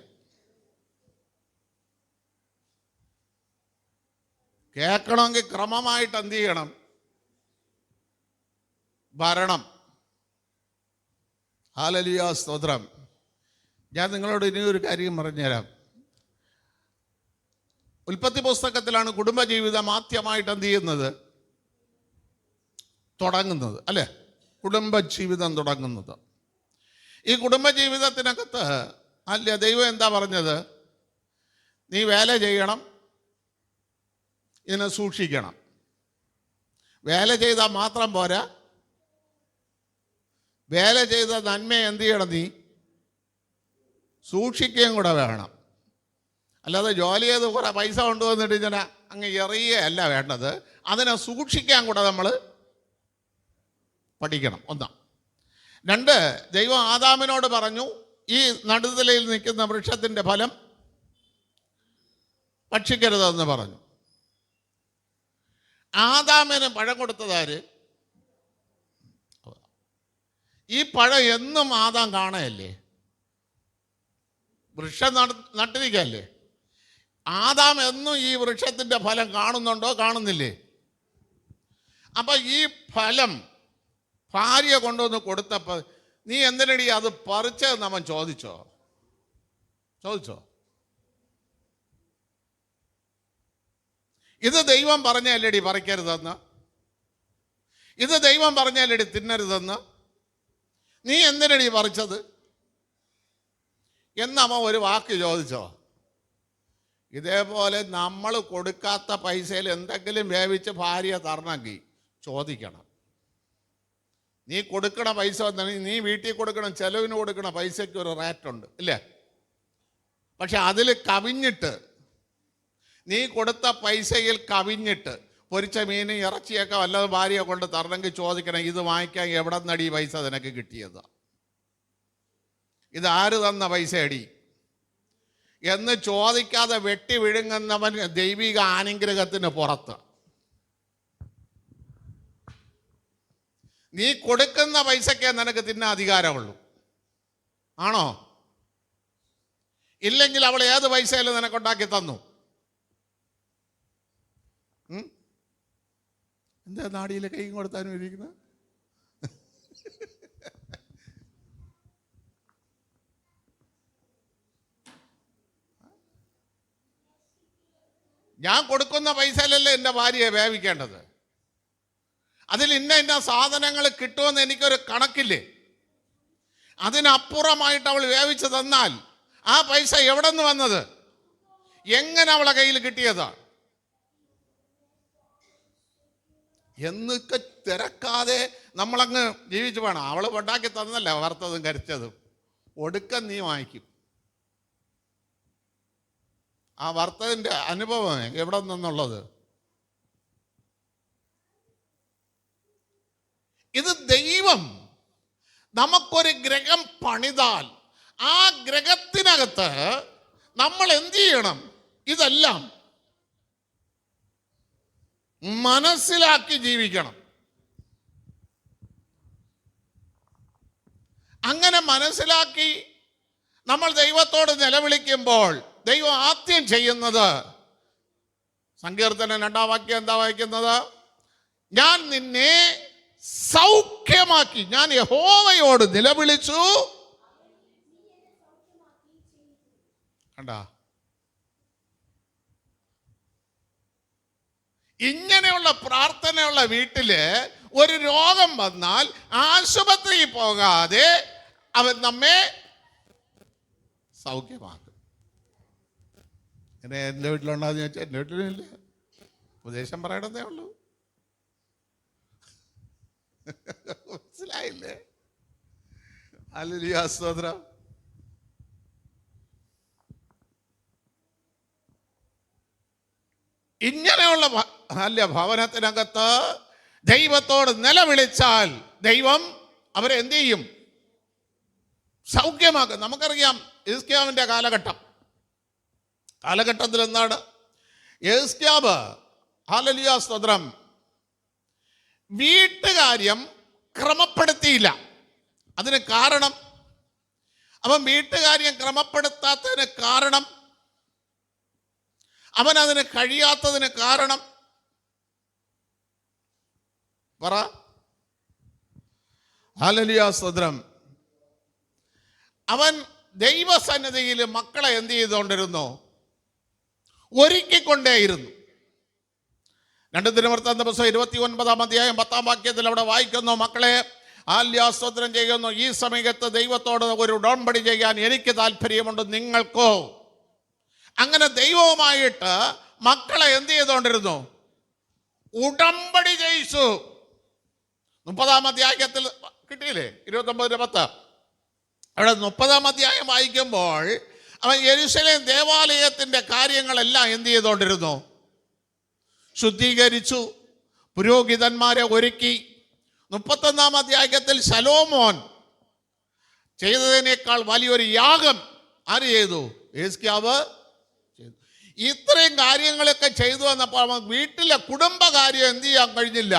കേൾക്കണമെങ്കിൽ ക്രമമായിട്ട് എന്ത് ചെയ്യണം? ഭരണം. ഹല്ലേലൂയ, സ്തോത്രം. ഞാൻ നിങ്ങളോട് ഇനി ഒരു കാര്യം പറഞ്ഞുതരാം. ഉൽപ്പത്തി പുസ്തകത്തിലാണ് കുടുംബജീവിതം ആദ്യമായിട്ട് എന്ത് ചെയ്യുന്നത്? തുടങ്ങുന്നത്, അല്ലേ? കുടുംബജീവിതം തുടങ്ങുന്നത്. ഈ കുടുംബജീവിതത്തിനകത്ത് അല്ല ദൈവം എന്താ പറഞ്ഞത്? നീ വേല ചെയ്യണം, ഇതിനെ സൂക്ഷിക്കണം. വേല ചെയ്താൽ മാത്രം പോരാ, വേല ചെയ്ത നന്മ എന്ത് ചെയ്യണം? നീ സൂക്ഷിക്കുകയും കൂടെ വേണം. അല്ലാതെ ജോലി ചെയ്ത് കുറേ പൈസ കൊണ്ടുവന്നിട്ട് ഇങ്ങനെ അങ്ങ് എറിയുകയല്ല വേണ്ടത്. അതിനെ സൂക്ഷിക്കാൻ കൂടെ നമ്മൾ പഠിക്കണം. 1. 2, ദൈവം ആദാമിനോട് പറഞ്ഞു, ഈ നടുതലയിൽ നിൽക്കുന്ന വൃക്ഷത്തിൻ്റെ ഫലം ഭക്ഷിക്കരുതെന്ന് പറഞ്ഞു. ആദാമിന് പഴം കൊടുത്തതാര്? ഈ പഴം എന്നും ആദാം കാണയല്ലേ? വൃക്ഷം നട്ടിരിക്കല്ലേ? ആദാം എന്നും ഈ വൃക്ഷത്തിൻ്റെ ഫലം കാണുന്നുണ്ടോ? കാണുന്നില്ലേ? അപ്പൊ ഈ ഫലം ഭാര്യ കൊണ്ടുവന്ന് കൊടുത്തപ്പോൾ നീ എന്തിനടി അത് പറിച്ചതെന്ന് അവൻ ചോദിച്ചോ? ഇത് ദൈവം പറഞ്ഞല്ലേടി പറിക്കരുതെന്ന്? ഇത് ദൈവം പറഞ്ഞല്ലേടി തിന്നരുതെന്ന്? നീ എന്തിനടി പറിച്ചത് എന്നവൻ ഒരു വാക്ക് ചോദിച്ചോ? ഇതേപോലെ നമ്മൾ കൊടുക്കാത്ത പൈസയിൽ എന്തെങ്കിലും വേവിച്ച് ഭാര്യ തരണമെങ്കിൽ ചോദിക്കണം. നീ കൊടുക്കണ പൈസ നീ വീട്ടിൽ കൊടുക്കണം, ചെലവിന് കൊടുക്കണ പൈസയ്ക്ക് ഒരു റേറ്റുണ്ട്, ഇല്ലേ? പക്ഷെ അതിൽ കവിഞ്ഞിട്ട്, നീ കൊടുത്ത പൈസയിൽ കവിഞ്ഞിട്ട് പൊരിച്ച മീൻ ഇറച്ചിയൊക്കെ വല്ലതും ഭാര്യയെ കൊണ്ട് തരണമെങ്കിൽ ചോദിക്കണം, ഇത് വാങ്ങിക്കാൻ എവിടെ നിന്നടി പൈസ നിനക്ക് കിട്ടിയത്? ഇതാര് തന്ന പൈസ അടി എന്ന് ചോദിക്കാതെ വെട്ടി വിഴുങ്ങുന്നവൻ ദൈവിക ആനുഗ്രഹത്തിന് പുറത്ത്. നീ കൊടുക്കുന്ന പൈസയ്ക്ക് നിനക്ക് തിന്നാൻ അധികാരമുള്ളൂ, ആണോ? ഇല്ലെങ്കിൽ അവൾ ഏത് പൈസയിലും നിനക്കുണ്ടാക്കി തന്നു. എന്താ നാടിയിലെ കൈയും കൊടുത്താനും ഇരിക്കുന്നത്? ഞാൻ കൊടുക്കുന്ന പൈസയിലല്ലേ എൻ്റെ ഭാര്യയെ വേവിക്കേണ്ടത്. അതിൽ ഇന്ന സാധനങ്ങൾ കിട്ടുമെന്ന് എനിക്കൊരു കണക്കില്ലേ? അതിനപ്പുറമായിട്ട് അവൾ വേവിച്ച് തന്നാൽ ആ പൈസ എവിടെ നിന്ന് വന്നത്? എങ്ങനെ അവളെ കയ്യിൽ കിട്ടിയതാ എന്നൊക്കെ തിരക്കാതെ നമ്മളങ്ങ് ജീവിച്ചു വേണം. അവൾ ഉണ്ടാക്കി തന്നല്ല വറുത്തതും കരിച്ചതും, ഒടുക്കം നീ വാങ്ങിക്കും. ആ വറുത്തതിൻ്റെ അനുഭവം എവിടെ നിന്നുള്ളത്? ഇത് ദൈവം നമുക്കൊരു ഗ്രഹം പണിതാൽ ആ ഗ്രഹത്തിനകത്ത് നമ്മൾ എന്ത് ചെയ്യണം? ഇതെല്ലാം മനസ്സിലാക്കി ജീവിക്കണം. അങ്ങനെ മനസ്സിലാക്കി നമ്മൾ ദൈവത്തോട് നിലവിളിക്കുമ്പോൾ ദൈവം ആദ്യം ചെയ്യുന്നത്, സങ്കീർത്തനം 2-ാം വാക്യം എന്താ വായിക്കുന്നത്? ഞാൻ നിന്നെ സൗഖ്യമാക്കി, ഞാൻ യഹോവയോട് നിലവിളിച്ചു. കണ്ടാ? ഇങ്ങനെയുള്ള പ്രാർത്ഥനയുള്ള വീട്ടില് ഒരു രോഗം വന്നാൽ ആശുപത്രിയിൽ പോകാതെ അവൻ നമ്മെ സൗഖ്യമാക്കും. എന്നെ എൻ്റെ വീട്ടിലുണ്ടാന്ന് ചോദിച്ചാൽ എൻ്റെ വീട്ടിലുമില്ല, ഉപദേശം പറയണതേ ഉള്ളൂ. മനസ്സിലായില്ലേ? ഹല്ലേലൂയ, സ്തോത്രം. ഇങ്ങനെയുള്ള അല്ല ഭവനത്തിനകത്ത് ദൈവത്തോട് നിലവിളിച്ചാൽ ദൈവം അവരെ എന്ത് ചെയ്യും? സൗഖ്യമാക്കും. നമുക്കറിയാം യെഹെസ്കേലിന്റെ കാലഘട്ടത്തിൽ എന്താണ് യെഹെസ്കേല്, ഹല്ലേലൂയ, സ്തോത്രം, വീട്ടുകാര്യം ക്രമപ്പെടുത്തിയില്ല. അതിന് കാരണം, അവൻ വീട്ടുകാര്യം ക്രമപ്പെടുത്താത്തതിന് കാരണം, അവൻ അതിന് കഴിയാത്തതിന് കാരണം പറ. ഹല്ലേലൂയ, സ്തോത്രം. അവൻ ദൈവസന്നിധിയിൽ മക്കളെ എന്ത് ചെയ്തുകൊണ്ടിരുന്നു? ഒരുക്കിക്കൊണ്ടേയിരുന്നു. 2 ദിനവൃത്താന്ത പുസ്തകം 29-ാം അധ്യായം 10-ാം വാക്യത്തിൽ അവിടെ വായിക്കുന്നു, മക്കളെ സ്തോത്രം ചെയ്യുന്നു, ഈ സമയത്ത് ദൈവത്തോട് ഒരു ഉടമ്പടി ചെയ്യാൻ എനിക്ക് താല്പര്യമുണ്ട്, നിങ്ങൾക്കോ? അങ്ങനെ ദൈവവുമായിട്ട് മക്കളെ എന്ത് ചെയ്തുകൊണ്ടിരുന്നു? ഉടമ്പടി ചെയ്യിച്ചു. 30-ാം അധ്യായത്തിൽ കിട്ടിയില്ലേ? 29-10 അവിടെ 30-ാം അധ്യായം വായിക്കുമ്പോൾ അവൻ യെരൂശലേം ദേവാലയത്തിന്റെ കാര്യങ്ങളെല്ലാം എന്ത് ചെയ്തുകൊണ്ടിരുന്നു? ശുദ്ധീകരിച്ചു, പുരോഹിതന്മാരെ ഒരുക്കി. 31-ാം അധ്യായത്തിൽ ശലോമോൻ ചെയ്തതിനേക്കാൾ വലിയൊരു യാഗം ആര് ചെയ്തു? യെഹെസ്കേല് ചെയ്തു. ഇത്രയും കാര്യങ്ങളൊക്കെ ചെയ്തു വന്നപ്പോൾ വീട്ടിലെ കുടുംബകാര്യം എന്ത് ചെയ്യാൻ കഴിഞ്ഞില്ല?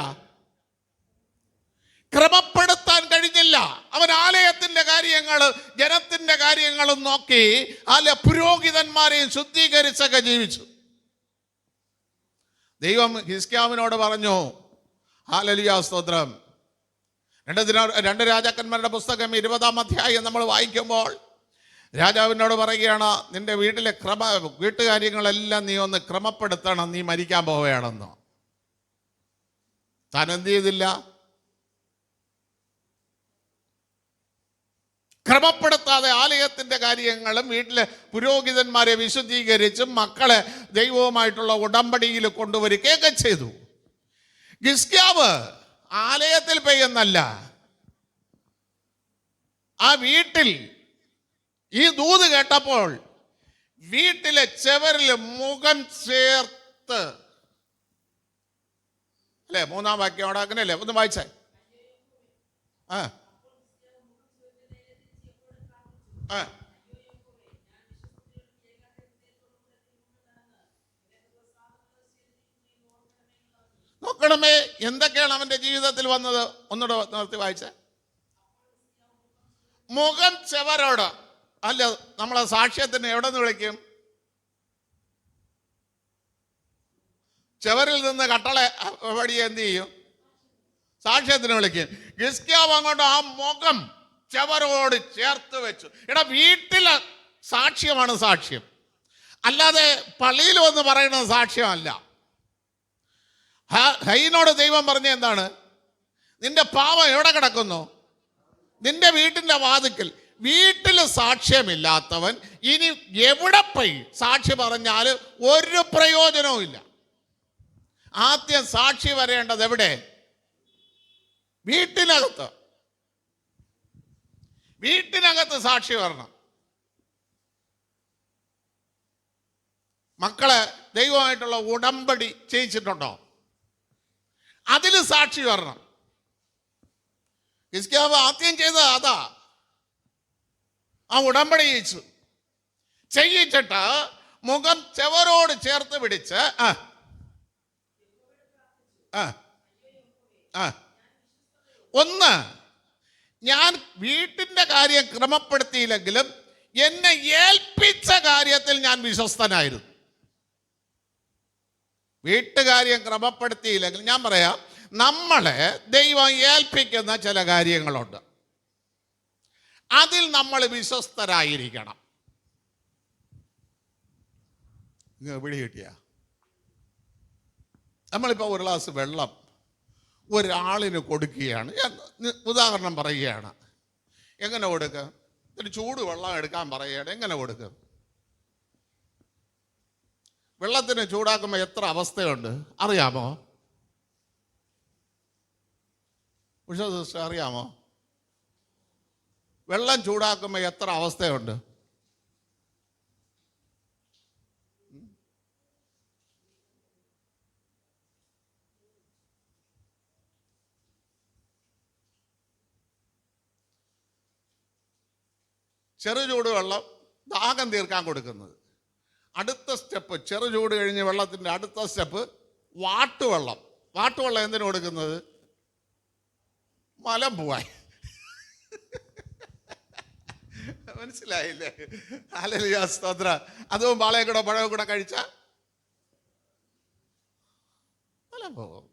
ക്രമപ്പെടുത്താൻ കഴിഞ്ഞില്ല. അവൻ ആലയത്തിന്റെ കാര്യങ്ങൾ, ജനത്തിന്റെ കാര്യങ്ങളും നോക്കി പുരോഹിതന്മാരെയും ശുദ്ധീകരിച്ചൊക്കെ ജീവിച്ചു. ദൈവം ഹിസ്കിയാവിനോട് പറഞ്ഞു, ഹല്ലേലൂയ, സ്തോത്രം. 2 രാജാക്കന്മാരുടെ പുസ്തകം 20-ാം അധ്യായം നമ്മൾ വായിക്കുമ്പോൾ രാജാവിനോട് പറയുകയാണ്, നിന്റെ വീട്ടിലെ വീട്ടുകാര്യങ്ങളെല്ലാം നീ ഒന്ന് ക്രമപ്പെടുത്തണം, നീ മരിക്കാൻ പോവുകയാണെന്നോ. താൻ എന്ത് ചെയ്തില്ല? ക്രമപ്പെടുത്താതെ ആലയത്തിന്റെ കാര്യങ്ങളും വീട്ടിലെ പുരോഹിതന്മാരെ വിശുദ്ധീകരിച്ചും മക്കളെ ദൈവവുമായിട്ടുള്ള ഉടമ്പടിയിൽ കൊണ്ടുവരികയൊക്കെ ചെയ്തു. ഹിസ്കിയാവ് ആലയത്തിൽ പെയ്യുന്നല്ല, ആ വീട്ടിൽ ഈ ദൂത് കേട്ടപ്പോൾ വീട്ടിലെ ചെവരിൽ മുഖം ചേർത്ത്, അല്ലേ? 3-ാം വാക്യം അവിടെ അങ്ങനെയല്ലേ? ഒന്ന് വായിച്ചേ. നോക്കണമേ, എന്തൊക്കെയാണ് അവന്റെ ജീവിതത്തിൽ വന്നത്? ഒന്നുകൂടെ നിർത്തി വായിച്ചേ. മുഖം ചെവരോട്. അല്ല, നമ്മളെ സാക്ഷ്യത്തിന് എവിടെ നിന്ന് വിളിക്കും? ചെവരിൽ നിന്ന് കട്ടള വഴി എന്ത് ചെയ്യും? സാക്ഷ്യത്തിന് വിളിക്കും. ഹിസ്കിയാവ് അങ്ങോട്ട് ആ മുഖം ചെവരോട് ചേർത്ത് വെച്ചു. വീട്ടിലെ സാക്ഷ്യമാണ് സാക്ഷ്യം, അല്ലാതെ പള്ളിയിൽ വന്ന് പറയുന്നത് സാക്ഷ്യമല്ല. ഹൈനോട് ദൈവം പറഞ്ഞ എന്താണ്? നിന്റെ പാവം എവിടെ കിടക്കുന്നു? നിന്റെ വീട്ടിന്റെ വാതിക്കൽ. വീട്ടിൽ സാക്ഷ്യമില്ലാത്തവൻ ഇനി എവിടെ പോയി സാക്ഷി പറഞ്ഞാൽ ഒരു പ്രയോജനവും ഇല്ല. ആദ്യം സാക്ഷി വരേണ്ടത് എവിടെ? വീട്ടിനകത്ത്. വീട്ടിനകത്ത് സാക്ഷി വരണം. മക്കളെ ദൈവമായിട്ടുള്ള ഉടമ്പടി ചെയ്യിച്ചിട്ടുണ്ടോ? അതിൽ സാക്ഷി വരണം. ഹിസ്കിയാവ് ആദ്യം ചെയ്തത് അതാ. ആ ഉടമ്പടി ചെയ്യിച്ചിട്ട് മുഖം ചെവരോട് ചേർത്ത് പിടിച്ച് ഒന്ന്, ഞാൻ വീട്ടിന്റെ കാര്യം ക്രമപ്പെടുത്തിയില്ലെങ്കിലും എന്നെ ഏൽപ്പിച്ച കാര്യത്തിൽ ഞാൻ വിശ്വസ്തനായിരുന്നു. വീട്ടുകാര്യം ക്രമപ്പെടുത്തിയില്ലെങ്കിൽ, ഞാൻ പറയാം, നമ്മളെ ദൈവം ഏൽപ്പിക്കുന്ന ചില കാര്യങ്ങളുണ്ട്, അതിൽ നമ്മൾ വിശ്വസ്തരായിരിക്കണം. പിടി കിട്ടിയ നമ്മളിപ്പോൾ ഒരു ഗ്ലാസ് വെള്ളം ഒരാളിന് കൊടുക്കുകയാണ്, ഞാൻ ഉദാഹരണം പറയുകയാണ്. എങ്ങനെ കൊടുക്കുക? ഒരു ചൂട് വെള്ളം എടുക്കാൻ പറയുകയാണ്, എങ്ങനെ കൊടുക്കുക? വെള്ളത്തിന് ചൂടാക്കുമ്പോൾ എത്ര അവസ്ഥയുണ്ട് അറിയാമോ? ഉഷ സിസ്റ്റർ അറിയാമോ? വെള്ളം ചൂടാക്കുമ്പോൾ എത്ര അവസ്ഥയുണ്ട്? ചെറു ചൂട് വെള്ളം ദാഹം തീർക്കാൻ കൊടുക്കുന്നത്. അടുത്ത സ്റ്റെപ്പ്, ചെറു ചൂട് കഴിഞ്ഞ് വെള്ളത്തിൻ്റെ അടുത്ത സ്റ്റെപ്പ് വാട്ടുവെള്ളം. വാട്ടുവെള്ളം എന്തിനു കൊടുക്കുന്നത്? മലം പോവാൻ. മനസ്സിലായില്ലേ? ഹല്ലേലൂയ, സ്തോത്രം. അതും പാളയെ കൂടെ പഴവും കൂടെ കഴിച്ചാൽ മലം പോകും.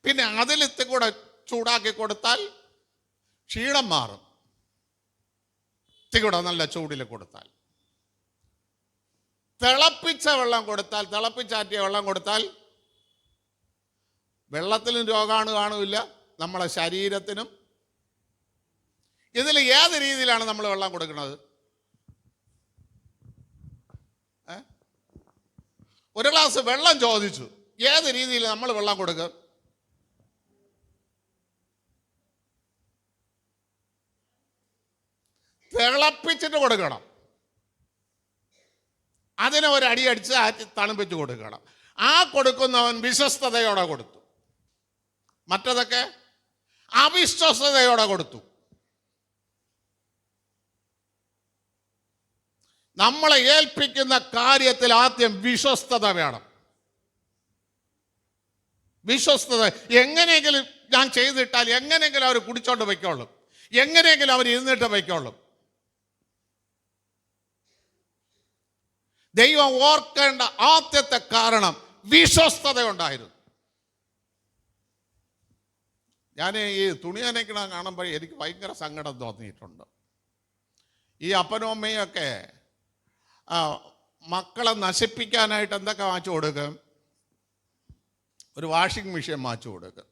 പിന്നെ അതിലിത്തി കൂടെ ചൂടാക്കി കൊടുത്താൽ ക്ഷീണം മാറും. കൂടെ നല്ല ചൂടിൽ കൊടുത്താൽ, തിളപ്പിച്ച വെള്ളം കൊടുത്താൽ, തിളപ്പിച്ചാറ്റിയ വെള്ളം കൊടുത്താൽ വെള്ളത്തിലും രോഗാണു കാണൂല, നമ്മളെ ശരീരത്തിനും. ഇതിൽ ഏത് രീതിയിലാണ് നമ്മൾ വെള്ളം കൊടുക്കുന്നത്? ഒരു ഗ്ലാസ് വെള്ളം ചോദിച്ചു, ഏത് രീതിയിൽ നമ്മൾ വെള്ളം കൊടുക്കും? തിളപ്പിച്ചിട്ട് കൊടുക്കണം. അതിനെ ഒരടി അടിച്ച് ആറ്റി തണുപ്പിച്ച് കൊടുക്കണം. ആ കൊടുക്കുന്നവൻ വിശ്വസ്തയോടെ കൊടുത്തു, മറ്റതൊക്കെ അവിശ്വസ്തയോടെ കൊടുത്തു. നമ്മളെ ഏൽപ്പിക്കുന്ന കാര്യത്തിൽ ആദ്യം വിശ്വസ്തത വേണം. വിശ്വസ്തത. എങ്ങനെയെങ്കിലും ഞാൻ ചെയ്തിട്ടാൽ എങ്ങനെയെങ്കിലും അവർ കുടിച്ചോണ്ട് വയ്ക്കോളും, എങ്ങനെയെങ്കിലും അവർ ഇരുന്നിട്ട് വയ്ക്കോളും. ദൈവം ഓർക്കേണ്ട ആദ്യത്തെ കാരണം വിശ്വസ്തത ഉണ്ടായിരുന്നു. ഞാൻ ഈ തുണി നനയ്ക്കണ കാണുമ്പോൾ എനിക്ക് ഭയങ്കര സങ്കടം തോന്നിയിട്ടുണ്ട്. ഈ അപ്പനും അമ്മയും ഒക്കെ മക്കളെ നശിപ്പിക്കാനായിട്ട് എന്തൊക്കെ വാങ്ങിച്ചു കൊടുക്കും? ഒരു വാഷിംഗ് മെഷീൻ വാങ്ങിച്ചു കൊടുക്കും.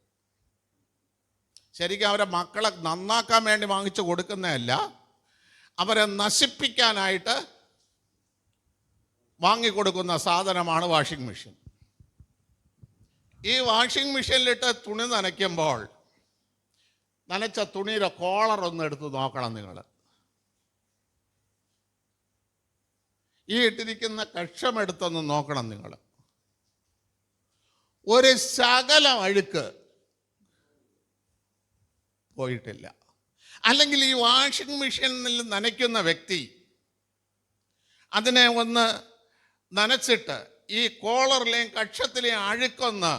ശരിക്കും അവരെ മക്കളെ നന്നാക്കാൻ വേണ്ടി വാങ്ങിച്ചു കൊടുക്കുന്നതല്ല, അവരെ നശിപ്പിക്കാനായിട്ട് വാങ്ങിക്കൊടുക്കുന്ന സാധനമാണ് വാഷിംഗ് മെഷീൻ. ഈ വാഷിംഗ് മെഷീനിലിട്ട് തുണി നനയ്ക്കുമ്പോൾ നനച്ച തുണിയുടെ കോളർ ഒന്ന് എടുത്ത് നോക്കണം നിങ്ങൾ. ഈ ഇട്ടിരിക്കുന്ന കക്ഷമെടുത്തൊന്ന് നോക്കണം നിങ്ങൾ. ഒരു ശകലം അഴുക്ക് പോയിട്ടില്ല. അല്ലെങ്കിൽ ഈ വാഷിംഗ് മെഷീനിൽ നനയ്ക്കുന്ന വ്യക്തി അതിനെ ഒന്ന് നനച്ചിട്ട് ഈ കോളറിലെയും കക്ഷത്തിലെയും അഴുക്കൊന്ന്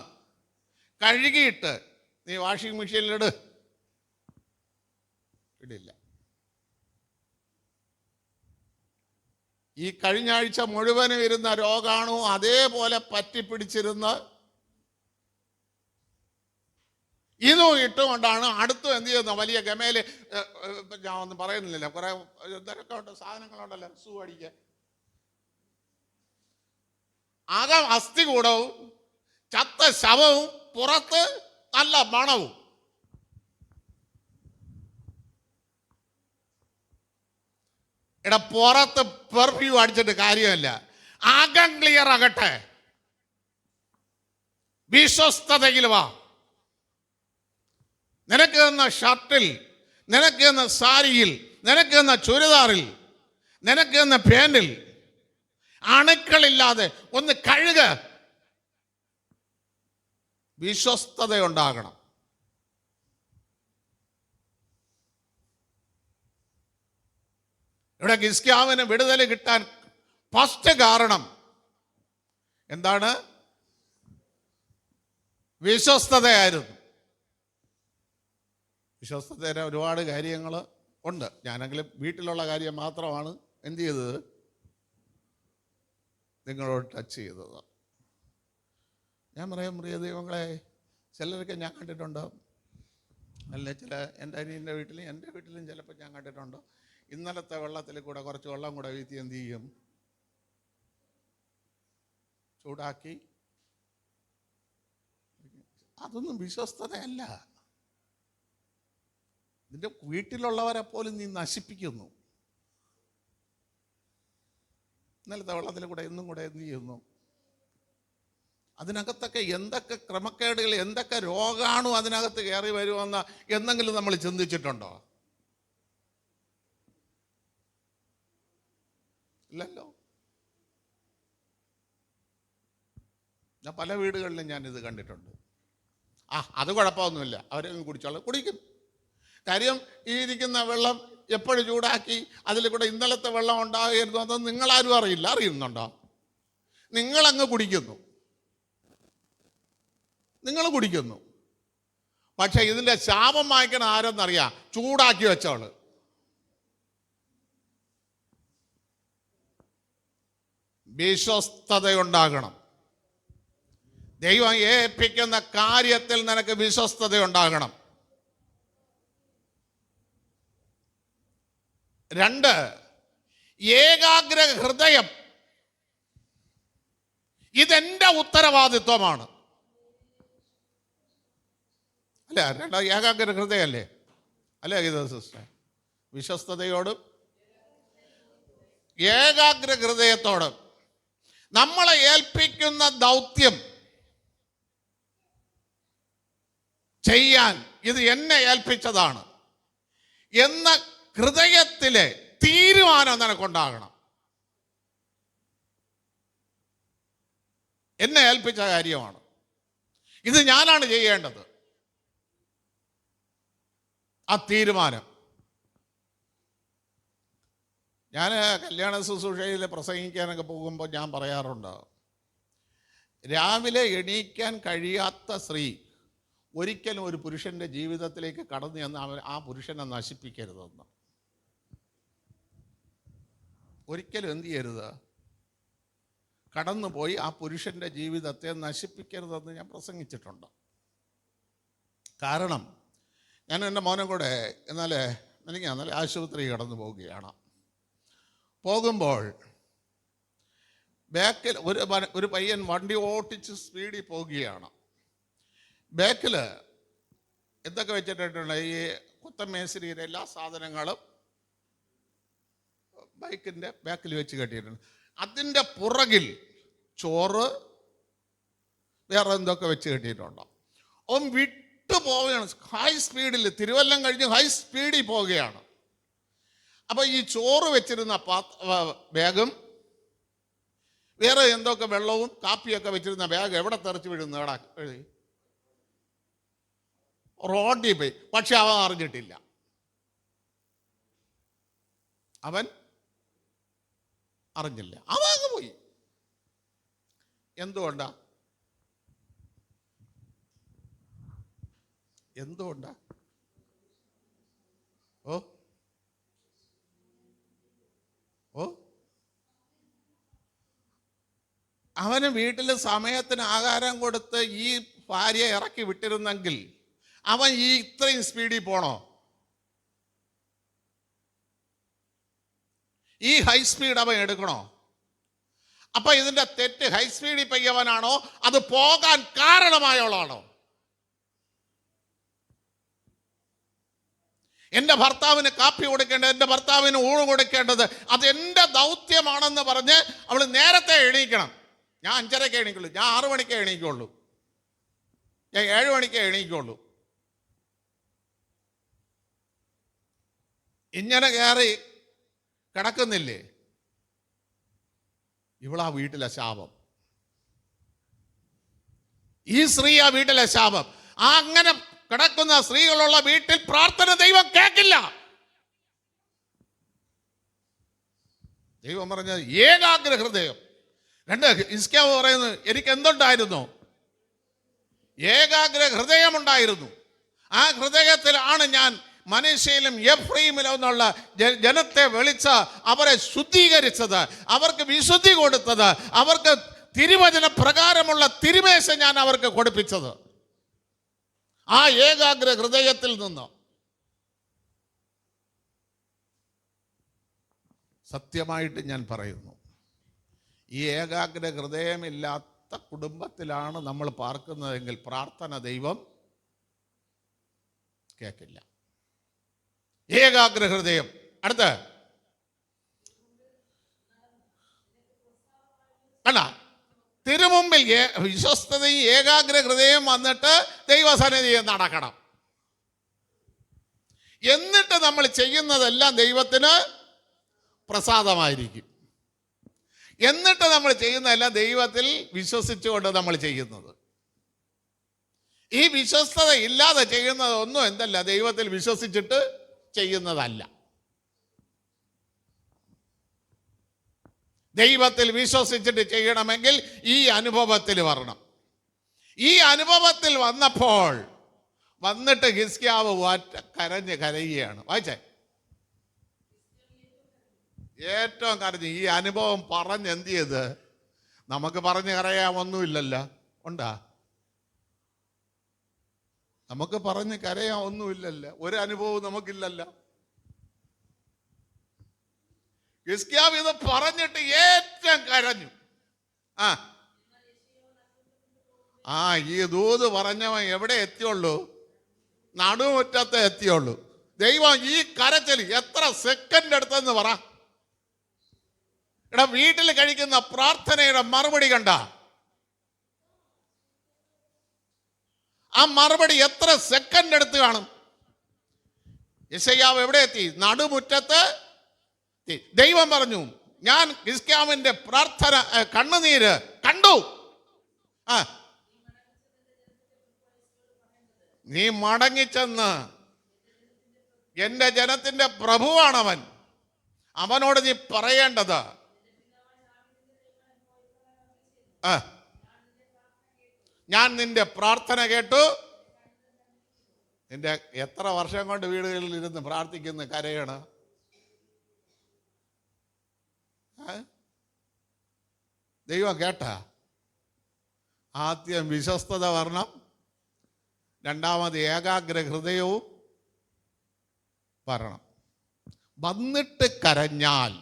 കഴുകിയിട്ട് നീ വാഷിംഗ് മെഷീനിലിട്, ഇടില്ല. ഈ കഴിഞ്ഞ ആഴ്ച മുഴുവനും ഇരുന്ന രോഗാണു അതേപോലെ പറ്റിപ്പിടിച്ചിരുന്ന് ഇതും ഇട്ടുകൊണ്ടാണ് അടുത്തും എന്ത് ചെയ്യുന്നത്? വലിയ ഗമയില്, ഞാൻ ഒന്നും പറയുന്നില്ല, കുറെ ഇതൊക്കെ ഉണ്ട്, സാധനങ്ങളുണ്ടല്ലോ സൂ അടിക്കാൻ. അകം അസ്ഥികൂടവും ചത്ത ശവവും പുറത്ത് നല്ല മണവും. പുറത്ത് പെർഫ്യൂം അടിച്ചിട്ട് കാര്യമല്ല, അകം ക്ലിയർ ആകട്ടെ. വിശ്വസ്തതയിൽ വാ. നിനക്ക് തന്ന ഷർട്ടിൽ, നിനക്ക് തന്ന സാരിയിൽ, നിനക്ക് തന്ന ചുരിദാറിൽ, നിനക്ക് തന്ന പാൻറിൽ അണുക്കളില്ലാതെ ഒന്ന് കഴുക. വിശ്വസ്തതയുണ്ടാകണം. ഇവിടെ ഹിസ്കിയാവിന് വിടുതൽ കിട്ടാൻ ഫസ്റ്റ് കാരണം എന്താണ്? വിശ്വസ്തതയായിരുന്നു. വിശ്വസ്തതയുടെ ഒരുപാട് കാര്യങ്ങൾ ഉണ്ട്. ഞാനെങ്കിലും വീട്ടിലുള്ള കാര്യം മാത്രമാണ് എന്ത് ചെയ്തത്, നിങ്ങളോട് ടച്ച് ചെയ്തത്. ഞാൻ പറയാം, പ്രിയ ദൈവങ്ങളെ, ചിലരൊക്കെ ഞാൻ കണ്ടിട്ടുണ്ട്, അല്ല ചില എൻ്റെ അനിയൻ്റെ വീട്ടിലും എൻ്റെ വീട്ടിലും ചിലപ്പോൾ ഞാൻ കണ്ടിട്ടുണ്ട്, ഇന്നലത്തെ വെള്ളത്തിൽ കൂടെ കുറച്ച് വെള്ളം കൂടെ വീഴ്ത്തി എന്ത് ചെയ്യും, ചൂടാക്കി. അതൊന്നും വിശ്വസ്തതയല്ല. നിന്റെ വീട്ടിലുള്ളവരെ പോലും നീ നശിപ്പിക്കുന്നു. ഇന്നലത്തെ വെള്ളത്തിൽ കൂടെ ഇന്നും കൂടെ എന്ത് ചെയ്യുന്നു? അതിനകത്തൊക്കെ എന്തൊക്കെ ക്രമക്കേടുകൾ, എന്തൊക്കെ രോഗാണു അതിനകത്ത് കയറി വരുമെന്ന് എന്തെങ്കിലും നമ്മൾ ചിന്തിച്ചിട്ടുണ്ടോ? ഇല്ലല്ലോ. ഞാൻ പല വീടുകളിലും ഞാനിത് കണ്ടിട്ടുണ്ട്. അത് കുഴപ്പമൊന്നുമില്ല, അവരെങ്കിലും കുടിച്ചോളാം, കുടിക്കും. കാര്യം ഈ ഇരിക്കുന്ന വെള്ളം എപ്പോഴും ചൂടാക്കി അതിൽ കൂടെ ഇന്നലത്തെ വെള്ളം ഉണ്ടാകരുത് അതൊന്നും നിങ്ങളാരും അറിയുന്നുണ്ടോ? നിങ്ങളങ്ങ് കുടിക്കുന്നു, നിങ്ങൾ കുടിക്കുന്നു. പക്ഷെ ഇതിൻ്റെ ശാപം വാങ്ങിക്കണ ആരെന്നറിയാം? ചൂടാക്കി വെച്ചവള്. വിശ്വസ്തതയുണ്ടാകണം. ദൈവം ഏൽപ്പിക്കുന്ന കാര്യത്തിൽ നിനക്ക് വിശ്വസ്തതയുണ്ടാകണം. 2, ഏകാഗ്ര ഹൃദയം. ഇതെന്റെ ഉത്തരവാദിത്വമാണ്. അല്ലേ? 2 ഏകാഗ്ര ഹൃദയല്ലേ? അല്ലേ ഇത് സിസ്റ്റർ? വിശ്വസ്തതയോടും ഏകാഗ്ര ഹൃദയത്തോടും നമ്മളെ ഏൽപ്പിക്കുന്ന ദൗത്യം ചെയ്യാൻ ഇത് എന്നെ ഏൽപ്പിച്ചതാണ് എന്ന ഹൃദയത്തിലെ തീരുമാനം നിനക്കുണ്ടാകണം. എന്നെ ഏൽപ്പിച്ച കാര്യമാണ്, ഇത് ഞാനാണ് ചെയ്യേണ്ടത്. ആ തീരുമാനം. ഞാൻ കല്യാണ ശുശ്രൂഷയിൽ പ്രസംഗിക്കാനൊക്കെ പോകുമ്പോൾ ഞാൻ പറയാറുണ്ട്, രാവിലെ എണീക്കാൻ കഴിയാത്ത സ്ത്രീ ഒരിക്കലും ഒരു പുരുഷൻ്റെ ജീവിതത്തിലേക്ക് കടന്നു ചെന്ന് ആ പുരുഷനെ നശിപ്പിക്കരുതെന്ന്. ഒരിക്കലും എന്ത് ചെയ്യരുത്? കടന്നുപോയി ആ പുരുഷൻ്റെ ജീവിതത്തെ നശിപ്പിക്കരുതെന്ന് ഞാൻ പ്രസംഗിച്ചിട്ടുണ്ട്. കാരണം ഞാൻ എൻ്റെ മോനെ കൂടെ എന്നാലേ ആശുപത്രി കടന്നു പോവുകയാണ്. പോകുമ്പോൾ ബാക്കിൽ ഒരു പയ്യൻ വണ്ടി ഓട്ടിച്ച് സ്പീഡിൽ പോവുകയാണ്. ബാക്കിൽ എന്തൊക്കെ വെച്ചിട്ടുണ്ട്? ഈ കുത്തമേശ്ശേരിയുടെ എല്ലാ സാധനങ്ങളും ബൈക്കിൻ്റെ ബാക്കിൽ വെച്ച് കെട്ടിയിട്ടുണ്ട്. അതിൻ്റെ പുറകിൽ ചോറ് വേറെ എന്തൊക്കെ വെച്ച് കെട്ടിയിട്ടുണ്ടോ. അവൻ വിട്ടു പോവുകയാണ് ഹൈ സ്പീഡിൽ. തിരുവല്ലം കഴിഞ്ഞ് ഹൈ സ്പീഡിൽ പോവുകയാണ്. അപ്പോൾ ഈ ചോറ് വെച്ചിരുന്ന ബാഗും വേറെ എന്തൊക്കെ വെള്ളവും കാപ്പിയൊക്കെ വെച്ചിരുന്ന ബാഗ് എവിടെ തെറിച്ച് വീഴുന്നു? എടാ എഴുതി റോഡിൽ പോയി. പക്ഷെ അവൻ അറിഞ്ഞിട്ടില്ല. അവൻ അറിഞ്ഞില്ല, അവൻ അങ്ങ് പോയി. എന്തുകൊണ്ടാ? അവന് വീട്ടിൽ സമയത്തിന് ആഹാരം കൊടുത്ത് ഈ ഭാര്യയെ ഇറക്കി വിട്ടിരുന്നെങ്കിൽ അവൻ ഇത്രയും സ്പീഡിൽ പോണോ? ഈ ഹൈ സ്പീഡ് അവൻ എടുക്കണോ? അപ്പൊ ഇതിന്റെ തെറ്റ് ഹൈ സ്പീഡിൽ പയ്യവനാണോ അത് പോകാൻ കാരണമായവളാണോ? എൻ്റെ ഭർത്താവിന് കാപ്പി കൊടുക്കേണ്ടത്, എൻ്റെ ഭർത്താവിന് ഊണ് കൊടുക്കേണ്ടത് അത് എൻ്റെ ദൗത്യമാണെന്ന് പറഞ്ഞ് അവൾ നേരത്തെ എണീക്കണം. ഞാൻ 5:30 എണീക്കുള്ളൂ, ഞാൻ 6 മണിക്കേ എണീക്കുള്ളൂ, ഞാൻ 7 മണിക്കേ എണീക്കുള്ളൂ. ഇങ്ങനെ കയറി കിടക്കുന്നില്ലേ? ഇവളാ വീട്ടിലെ ശാപം. ഈ സ്ത്രീ ആ വീട്ടിലെ ശാപം. അങ്ങനെ കിടക്കുന്ന സ്ത്രീകളുള്ള വീട്ടിൽ പ്രാർത്ഥന ദൈവം കേൾക്കില്ല. ദൈവം പറഞ്ഞത് ഏകാഗ്ര ഹൃദയം. 2 ഹിസ്കിയാവ് പറയുന്നത് എനിക്ക് എന്തുണ്ടായിരുന്നു? ഏകാഗ്ര ഹൃദയമുണ്ടായിരുന്നു. ആ ഹൃദയത്തിലാണ് ഞാൻ മനശ്ശയിലും എഫ്രൈമിലും എന്നുള്ള ജനത്തെ വിളിച്ച് അവരെ ശുദ്ധീകരിച്ചത്, അവർക്ക് വിശുദ്ധി കൊടുത്തത്, അവർക്ക് തിരുവചന പ്രകാരമുള്ള തിരുമേശ ഞാൻ അവർക്ക് കൊടുപ്പിച്ചത്. ആ ഏകാഗ്ര ഹൃദയത്തിൽ നിന്ന്. സത്യമായിട്ട് ഞാൻ പറയുന്നു, ഈ ഏകാഗ്ര ഹൃദയമില്ലാത്ത കുടുംബത്തിലാണ് നമ്മൾ പാർക്കുന്നതെങ്കിൽ പ്രാർത്ഥന ദൈവം കേൾക്കില്ല. ഏകാഗ്ര ഹൃദയം. അടുത്ത അല്ല, തിരുമുമ്പിൽ വിശ്വസ്തതയും ഏകാഗ്ര ഹൃദയം വന്നിട്ട് ദൈവസന്നിധിയിൽ നടക്കണം. എന്നിട്ട് നമ്മൾ ചെയ്യുന്നതെല്ലാം ദൈവത്തിന് പ്രസാദമായിരിക്കും. എന്നിട്ട് നമ്മൾ ചെയ്യുന്നതെല്ലാം ദൈവത്തിൽ വിശ്വസിച്ചുകൊണ്ട് നമ്മൾ ചെയ്യുന്നത്. ഈ വിശ്വസ്തത ഇല്ലാതെ ചെയ്യുന്നത് ഒന്നും എന്തല്ല, ദൈവത്തിൽ വിശ്വസിച്ചിട്ട് ചെയ്യുന്നതല്ല. ദൈവത്തിൽ വിശ്വസിച്ചിട്ട് ചെയ്യണമെങ്കിൽ ഈ അനുഭവത്തിൽ വരണം. ഈ അനുഭവത്തിൽ വന്നപ്പോൾ വന്നിട്ട് ഹിസ്കിയാവ് കരയുകയാണ്. വായിച്ചേ, ഏറ്റവും കരഞ്ഞ്. ഈ അനുഭവം പറഞ്ഞ് എന്ത് ചെയ്ത്? നമുക്ക് പറഞ്ഞ് കരയാമൊന്നുമില്ലല്ലോ. ഉണ്ടാ? നമുക്ക് പറഞ്ഞ് കരയാൻ ഒന്നുമില്ലല്ലോ. ഒരു അനുഭവവും നമുക്കില്ലല്ലോ. ഹിസ്കിയാവ് ഇത് പറഞ്ഞിട്ട് ഏറ്റവും കരഞ്ഞു. ഈ ദൂത് പറഞ്ഞവൻ എവിടെ എത്തിയുള്ളൂ? നടുമുറ്റത്തെ എത്തിയുള്ളൂ. ദൈവം ഈ കരച്ചിൽ എത്ര സെക്കൻഡ് എടുത്തെന്ന് പറ. ഇവിടെ വീട്ടിൽ കഴിക്കുന്ന പ്രാർത്ഥനയുടെ മറുപടി കണ്ട? ആ മറുപടി എത്ര സെക്കൻഡ് എടുത്ത് കാണും? യെശയ്യാവ് എവിടെ എത്തി? നടുമുറ്റത്ത്. ദൈവം പറഞ്ഞു, ഞാൻ ഹിസ്കിയാവിന്റെ പ്രാർത്ഥന കണ്ണുനീര് കണ്ടു. നീ മടങ്ങിച്ചെന്ന്, എന്റെ ജനത്തിന്റെ പ്രഭുവാണവൻ, അവനോട് നീ പറയേണ്ടത്, ഞാൻ നിന്റെ പ്രാർത്ഥന കേട്ടു. നിന്റെ എത്ര വർഷം കൊണ്ട് വീടുകളിൽ ഇരുന്ന് പ്രാർത്ഥിക്കുന്ന കരയാണ്? ദൈവം കേട്ട? ആദ്യം വിശ്വസ്തത വരണം, രണ്ടാമത് ഏകാഗ്ര ഹൃദയവും വരണം. വന്നിട്ട് കരഞ്ഞാൽ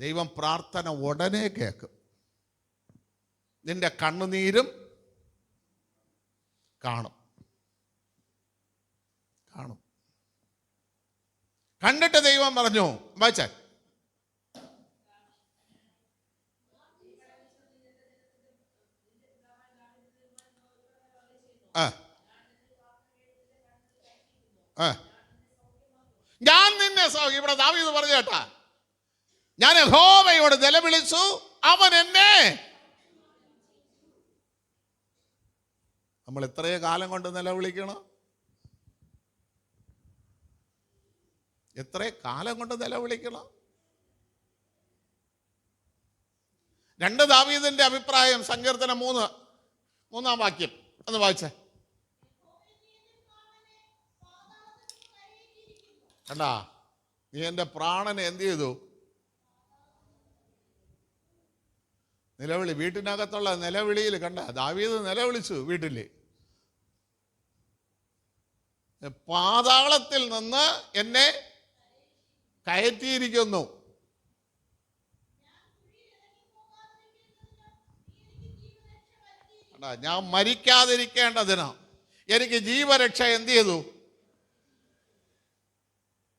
ദൈവം പ്രാർത്ഥന ഉടനെ കേൾക്കും. നിന്റെ കണ്ണുനീരും കാണും. കണ്ടിട്ട് ദൈവം പറഞ്ഞു, വായിച്ച, ഞാൻ നിന്നെ, ഇവിടെ ദാവീദ് പറഞ്ഞു കേട്ടാ, ഞാൻ യഹോവയോട് നിലവിളിച്ചു, അവൻ എന്നെ. നമ്മൾ എത്രയോ കാലം കൊണ്ട് നിലവിളിക്കണം? എത്ര കാലം കൊണ്ട് നിലവിളിക്കണം? 2 ദാവീദിന്റെ അഭിപ്രായം, സങ്കീർത്തനം 3-ാം വാക്യം ഒന്ന് വായിച്ചേ. കണ്ടാ, നീ എൻ്റെ പ്രാണനെ എന്ത് ചെയ്തു? നിലവിളി. വീട്ടിനകത്തുള്ള നിലവിളിയിൽ കണ്ട, ദാവീദ് നിലവിളിച്ചു. വീട്ടില് പാതാളത്തിൽ നിന്ന് എന്നെ കയറ്റിയിരിക്കുന്നു. ഞാൻ മരിക്കാതിരിക്കേണ്ടതിന് എനിക്ക് ജീവരക്ഷ എന്ത് ചെയ്തു?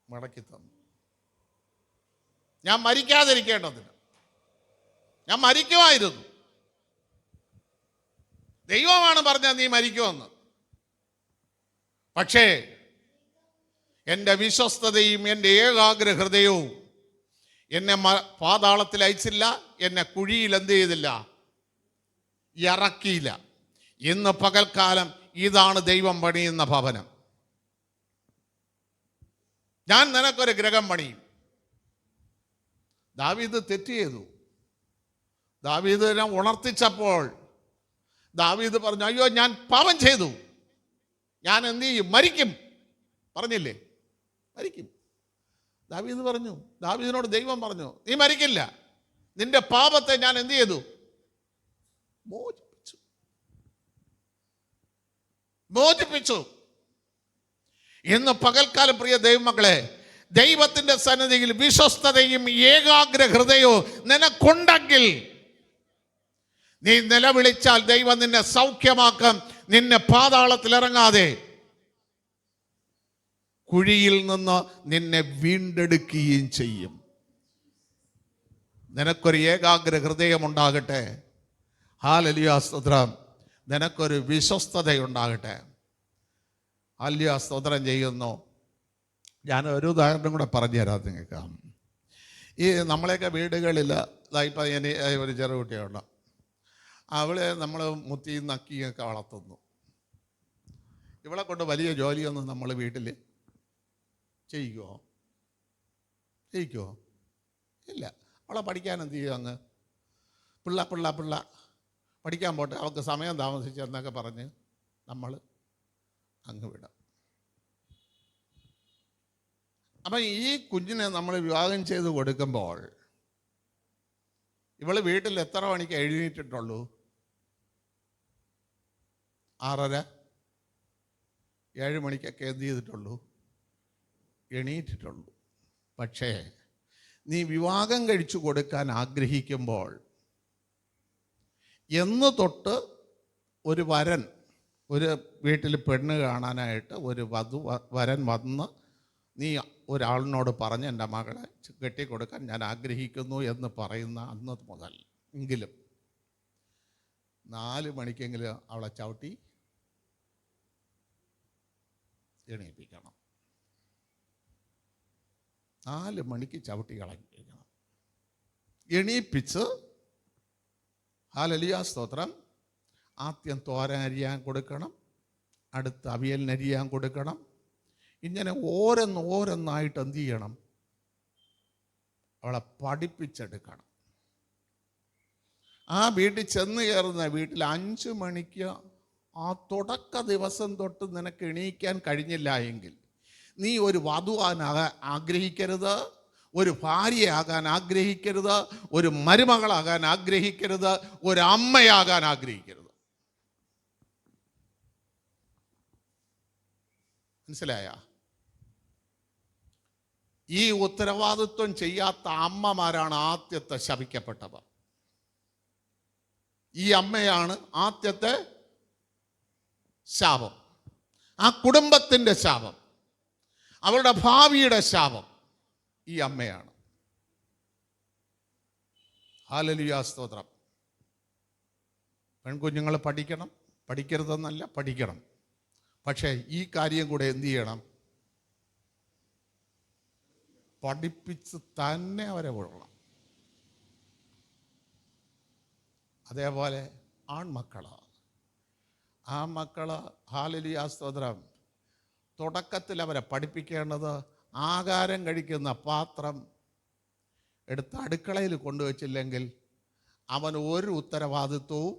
മടക്കി തന്നു. ഞാൻ മരിക്കാതിരിക്കേണ്ടതിന്. ഞാൻ മരിക്കുമായിരുന്നു. ദൈവമാണ് പറഞ്ഞത് നീ മരിക്കുമെന്ന്. പക്ഷേ എൻ്റെ വിശ്വസ്തതയും എൻ്റെ ഏകാഗ്ര ഹൃദയവും എന്നെ പാതാളത്തിൽ അയച്ചില്ല, എന്നെ കുഴിയിൽ എന്ത് ചെയ്തില്ല? ഇറക്കിയില്ല. ഇന്ന് പകൽക്കാലം ഇതാണ് ദൈവം പണിയുന്ന ഭവനം. ഞാൻ നിനക്കൊരു ഗൃഹം പണിയും. ദാവീദ് തെറ്റ് ചെയ്തു. ദാവീദിനെ ഉണർത്തിച്ചപ്പോൾ ദാവീദ് പറഞ്ഞു, അയ്യോ ഞാൻ പാപം ചെയ്തു, ഞാൻ എന്ത് ചെയ്യും? മരിക്കും. പറഞ്ഞില്ലേ? മരിക്കും. ദാവീദ് പറഞ്ഞു, ദാവീദിനോട് ദൈവം പറഞ്ഞു, നീ മരിക്കില്ല, നിന്റെ പാപത്തെ ഞാൻ എന്ത് ചെയ്തു? മോചിപ്പിച്ചു. ഇന്ന് പകൽക്കാലം പ്രിയ ദൈവമക്കളെ, ദൈവത്തിന്റെ സന്നിധിയിൽ വിശ്വസ്തതയും ഏകാഗ്ര ഹൃദയവും നിനക്കുണ്ടെങ്കിൽ നീ നിലവിളിച്ചാൽ ദൈവം നിന്നെ സൗഖ്യമാക്കാം. നിന്നെ പാതാളത്തിൽ ഇറങ്ങാതെ കുഴിയിൽ നിന്ന് നിന്നെ വീണ്ടെടുക്കുകയും ചെയ്യും. നിനക്കൊരു ഏകാഗ്ര ഹൃദയമുണ്ടാകട്ടെ. ഹല്ലേലൂയ, സ്തോത്രം. നിനക്കൊരു വിശ്വസ്തതയുണ്ടാകട്ടെ. ഹല്ലേലൂയ, സ്തോത്രം ചെയ്യുന്നു. ഞാൻ ഒരു ഉദാഹരണം കൂടെ പറഞ്ഞു തരാം നിങ്ങൾക്ക്. ഈ നമ്മളെയൊക്കെ വീടുകളിൽ ഇപ്പം ഒരു ചെറുകുട്ടിയുണ്ട്, അവളെ നമ്മൾ മുത്തിയും നക്കിയൊക്കെ വളർത്തുന്നു. ഇവളെ കൊണ്ട് വലിയ ജോലിയൊന്നും നമ്മൾ വീട്ടിൽ ചെയ്യിക്കുമോ? ഇല്ല. അവളെ പഠിക്കാൻ എന്ത് ചെയ്യും? അങ്ങ് പിള്ള പഠിക്കാൻ പോട്ടെ, അവൾക്ക് സമയം താമസിച്ചെന്നൊക്കെ പറഞ്ഞ് നമ്മൾ അങ്ങ് വിടാം. അപ്പം ഈ കുഞ്ഞിനെ നമ്മൾ വിവാഹം ചെയ്ത് കൊടുക്കുമ്പോൾ ഇവൾ വീട്ടിൽ എത്ര മണിക്ക് എഴുന്നേറ്റിട്ടുള്ളൂ? 6:30, 7 മണിക്കൊക്കെ എന്ത് ചെയ്തിട്ടുള്ളൂ? എണീറ്റിട്ടുള്ളൂ. പക്ഷേ നീ വിവാഹം കഴിച്ചു കൊടുക്കാൻ ആഗ്രഹിക്കുമ്പോൾ എന്ന് തൊട്ട് ഒരു വരൻ, ഒരു വീട്ടിൽ പെണ്ണ് കാണാനായിട്ട് ഒരു വരൻ വന്ന് നീ ഒരാളിനോട് പറഞ്ഞ് എൻ്റെ മകളെ കെട്ടിക്കൊടുക്കാൻ ഞാൻ ആഗ്രഹിക്കുന്നു എന്ന് പറയുന്ന അന്ന് മുതൽ എങ്കിലും 4 മണിക്കെങ്കിലും അവളെ ചവിട്ടി എണീപ്പിക്കണം. 4 മണിക്ക് ചവിട്ടി കളഞ്ഞിരിക്കണം. എണീപ്പിച്ച് ഹല്ലേലൂയ, സ്തോത്രം. ആദ്യം തോരൻ അരിയാൻ കൊടുക്കണം, അടുത്ത് അവിയലിനരിയാൻ കൊടുക്കണം. ഇങ്ങനെ ഓരോന്നായിട്ട് എന്ത് ചെയ്യണം? അവളെ പഠിപ്പിച്ചെടുക്കണം. ആ വീട്ടിൽ ചെന്ന് കയറുന്ന വീട്ടിൽ 5 മണിക്ക് ആ തുടക്ക ദിവസം തൊട്ട് നിനക്ക് എണീക്കാൻ കഴിഞ്ഞില്ല എങ്കിൽ നീ ഒരു വധുവാനാകാൻ ആഗ്രഹിക്കരുത്, ഒരു ഭാര്യയാകാൻ ആഗ്രഹിക്കരുത്, ഒരു മരുമകളാകാൻ ആഗ്രഹിക്കരുത്, ഒരു അമ്മയാകാൻ ആഗ്രഹിക്കരുത്. മനസ്സിലായ? ഈ ഉത്തരവാദിത്വം ചെയ്യാത്ത അമ്മമാരാണ് ആദ്യത്തെ ശപിക്കപ്പെട്ടവർ. ഈ അമ്മയാണ് ആദ്യത്തെ ശാപം, ആ കുടുംബത്തിൻ്റെ ശാപം, അവരുടെ ഭാവിയുടെ ശാപം ഈ അമ്മയാണ്. ഹല്ലേലൂയ, സ്തോത്രം. പെൺകുഞ്ഞുങ്ങൾ പഠിക്കണം, പഠിക്കരുതെന്നല്ല, പഠിക്കണം. പക്ഷേ ഈ കാര്യം കൂടെ എന്ത് ചെയ്യണം? പഠിപ്പിച്ച് തന്നെ അവരെ വിടണം. അതേപോലെ ആൺമക്കള്, ആ മക്കള് ഹല്ലേലൂയ, സ്തോത്രം, തുടക്കത്തിൽ അവരെ പഠിപ്പിക്കേണ്ടത് ആഹാരം കഴിക്കുന്ന പാത്രം എടുത്ത് അടുക്കളയിൽ കൊണ്ടുവച്ചില്ലെങ്കിൽ അവൻ ഒരു ഉത്തരവാദിത്വവും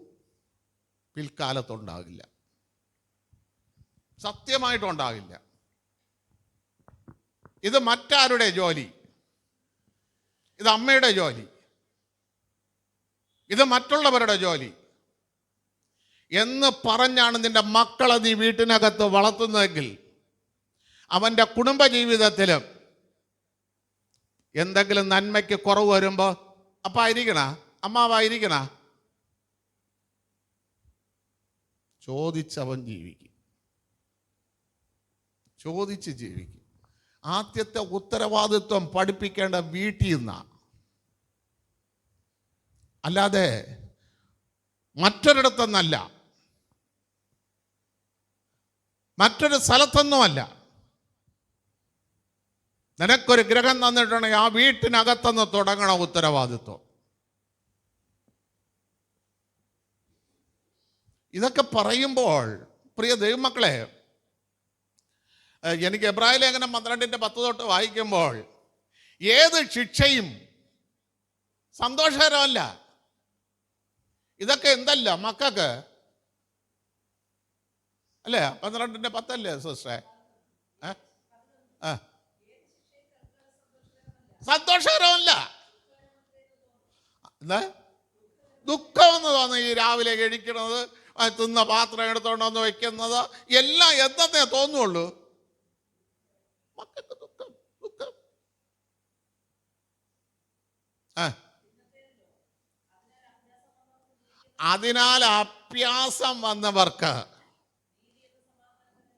പിൽക്കാലത്തുണ്ടാകില്ല, സത്യമായിട്ടുണ്ടാകില്ല. ഇത് മറ്റാരുടെ ജോലി? ഇത് അമ്മയുടെ ജോലി, ഇത് മറ്റുള്ളവരുടെ ജോലി എന്ന് പറഞ്ഞാണ് നിന്റെ മക്കളെ നീ വീട്ടിനകത്ത് വളർത്തുന്നതെങ്കിൽ അവൻ്റെ കുടുംബജീവിതത്തിലും എന്തെങ്കിലും നന്മയ്ക്ക് കുറവ് വരുമ്പോൾ അപ്പായിരിക്കണ, അമ്മാവായിരിക്കണ, ചോദിച്ചവൻ ജീവിക്കും, ചോദിച്ച് ജീവിക്കും. ആദ്യത്തെ ഉത്തരവാദിത്വം പഠിപ്പിക്കേണ്ട വീട്ടിൽ നിന്നാണ്, അല്ലാതെ മറ്റൊരിടത്തൊന്നല്ല, മറ്റൊരു സ്ഥലത്തൊന്നുമല്ല. നിനക്കൊരു ഗ്രഹം തന്നിട്ടുണ്ടെങ്കിൽ ആ വീട്ടിനകത്തുനിന്ന് തുടങ്ങണം ഉത്തരവാദിത്വം. ഇതൊക്കെ പറയുമ്പോൾ പ്രിയ ദൈവമക്കളെ, എനിക്ക് എബ്രായ ലേഖനം 12:10 തൊട്ട് വായിക്കുമ്പോൾ ഏത് ശിക്ഷയും സന്തോഷകരമല്ല. ഇതൊക്കെ എന്തല്ല മക്കൾക്ക് അല്ലേ? 12:10 അല്ലേ സിസ്റ്ററെ? സന്തോഷകരമല്ല. എന്താ ദുഃഖമെന്ന് തോന്നുന്നു ഈ രാവിലെ കഴിക്കുന്നത്, തിന്ന പാത്രം എടുത്തോണ്ടൊന്ന് വെക്കുന്നത്, എല്ലാം എന്തെന്നേ തോന്നുള്ളൂ. മക്കൾക്ക് ദുഃഖം ദുഃഖം. അതിനാൽ അഭ്യാസം വന്നവർക്ക്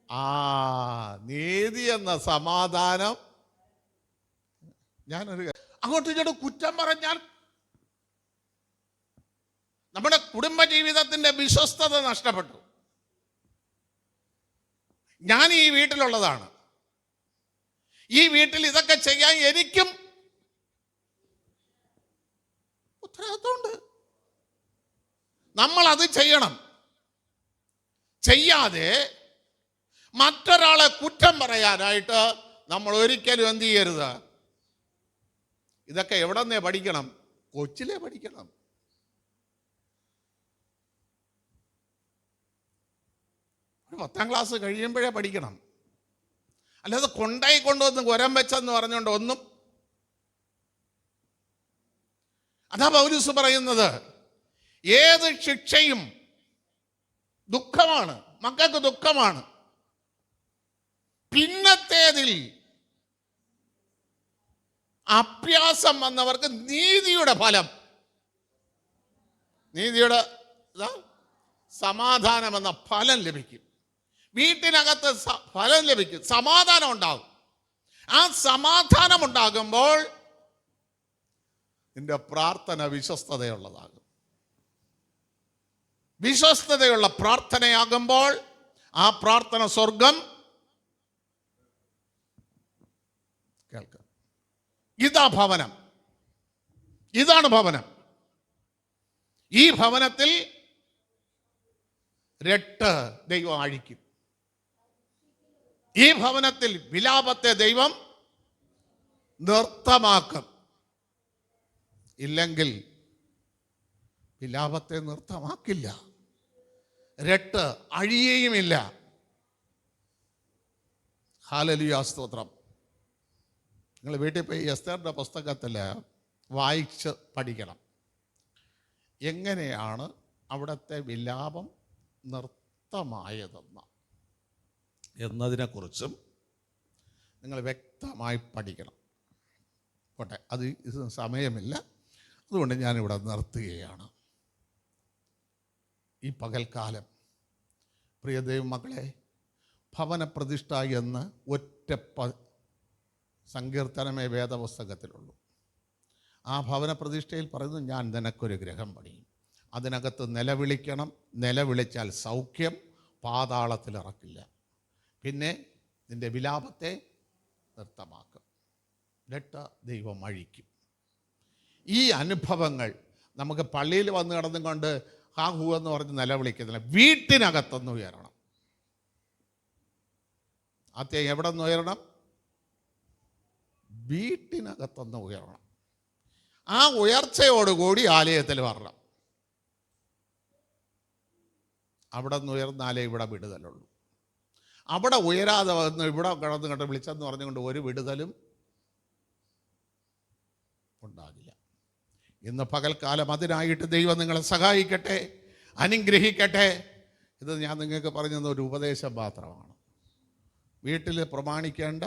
ആ നീതി എന്ന സമാധാനം. അങ്ങോട്ട് ഇങ്ങോട്ട് കുറ്റം പറഞ്ഞാൽ നമ്മുടെ കുടുംബ ജീവിതത്തിന്റെ വിശ്വസ്തത നഷ്ടപ്പെട്ടു. ഞാൻ ഈ വീട്ടിലുള്ളതാണ്, ഈ വീട്ടിൽ ഇതൊക്കെ ചെയ്യാൻ എനിക്കും ഉത്തരവാദിത്വമുണ്ട്. നമ്മൾ അത് ചെയ്യണം. ചെയ്യാതെ മറ്റൊരാളെ കുറ്റം പറയാനായിട്ട് നമ്മൾ ഒരിക്കലും എന്ത് ചെയ്യരുത്. ഇതൊക്കെ എവിടെ നിന്നേ പഠിക്കണം? കൊച്ചിലേ പഠിക്കണം. ഒരു 10ാം ക്ലാസ് കഴിയുമ്പോഴേ പഠിക്കണം. അല്ലാതെ കൊണ്ടായി കൊണ്ടുവന്ന് കുരം വെച്ചെന്ന് പറഞ്ഞുകൊണ്ട് ഒന്നും. അതാ പൗലോസ് പറയുന്നത്, ഏത് ശിക്ഷയും ദുഃഖമാണ്, മക്കൾക്ക് ദുഃഖമാണ്. പിന്നത്തേതിൽ അഭ്യാസം വന്നവർക്ക് നീതിയുടെ ഫലം, നീതിയുടെ സമാധാനം എന്ന ഫലം ലഭിക്കും. വീട്ടിനകത്ത് ഫലം ലഭിക്കും, സമാധാനം ഉണ്ടാകും. ആ സമാധാനം ഉണ്ടാകുമ്പോൾ നിന്റെ പ്രാർത്ഥന വിശ്വസ്തതയുള്ളതാകും. വിശ്വസ്തതയുള്ള പ്രാർത്ഥനയാകുമ്പോൾ ആ പ്രാർത്ഥന സ്വർഗം കേൾക്കും. ഇതാ ഭവനം, ഇതാണ് ഭവനം. ഈ ഭവനത്തിൽ രട്ട് ദൈവം അഴിക്കും. ഈ ഭവനത്തിൽ വിലാപത്തെ ദൈവം നൃത്തമാക്കും. ഇല്ലെങ്കിൽ വിലാപത്തെ നൃത്തമാക്കില്ല, രട്ട് അഴിയുമില്ല. ഹല്ലേലൂയ, സ്തോത്രം. നിങ്ങൾ വീട്ടിൽ പോയി എസ്തേറിന്റെ പുസ്തകത്തിൽ വായിച്ച് പഠിക്കണം. എങ്ങനെയാണ് അവിടുത്തെ വിലാപം നൃത്തമായതെന്ന് എന്നതിനെക്കുറിച്ചും നിങ്ങൾ വ്യക്തമായി പഠിക്കണം. പോട്ടെ, ഇത് സമയമില്ല, അതുകൊണ്ട് ഞാനിവിടെ നിർത്തുകയാണ്. ഈ പകൽക്കാലം പ്രിയ ദൈവമക്കളെ, ഭവനപ്രതിഷ്ഠ എന്ന് ഒറ്റ സങ്കീർത്തനമേ വേദപുസ്തകത്തിലുള്ളൂ. ആ ഭവനപ്രതിഷ്ഠയിൽ പറയുന്നു, ഞാൻ നിനക്കൊരു ഗൃഹം പണിയും, അതിനകത്ത് നിലവിളിക്കണം, നിലവിളിച്ചാൽ സൗഖ്യം, പാതാളത്തിലിറക്കില്ല, പിന്നെ നിന്റെ വിലാപത്തെ നൃത്തമാക്കും, രട്ട ദൈവം അഴിക്കും. ഈ അനുഭവങ്ങൾ നമുക്ക് പള്ളിയിൽ വന്ന് കിടന്നും കൊണ്ട് ഹാ ഹൂ എന്ന് പറഞ്ഞ് നിലവിളിക്കുന്നില്ല, വീട്ടിനകത്തൊന്ന് ഉയരണം. ആദ്യം എവിടെ നിന്ന് ഉയരണം? വീട്ടിനകത്തൊന്ന് ഉയരണം. ആ ഉയർച്ചയോടുകൂടി ആലയത്തിൽ വരണം. അവിടെ നിന്ന് ഉയർന്നാലേ ഇവിടെ വിടുതലുള്ളൂ. അവിടെ ഉയരാതെ വന്ന് ഇവിടെ കിടന്ന് കണ്ട് വിളിച്ചെന്ന് പറഞ്ഞുകൊണ്ട് ഒരു വിടുതലും ഉണ്ടാകില്ല. ഇന്ന് പകൽക്കാലം അതിനായിട്ട് ദൈവം നിങ്ങളെ സഹായിക്കട്ടെ, അനുഗ്രഹിക്കട്ടെ. ഇത് ഞാൻ നിങ്ങൾക്ക് പറഞ്ഞു തന്ന ഒരു ഉപദേശം മാത്രമാണ്. വീട്ടിൽ പ്രമാണിക്കേണ്ട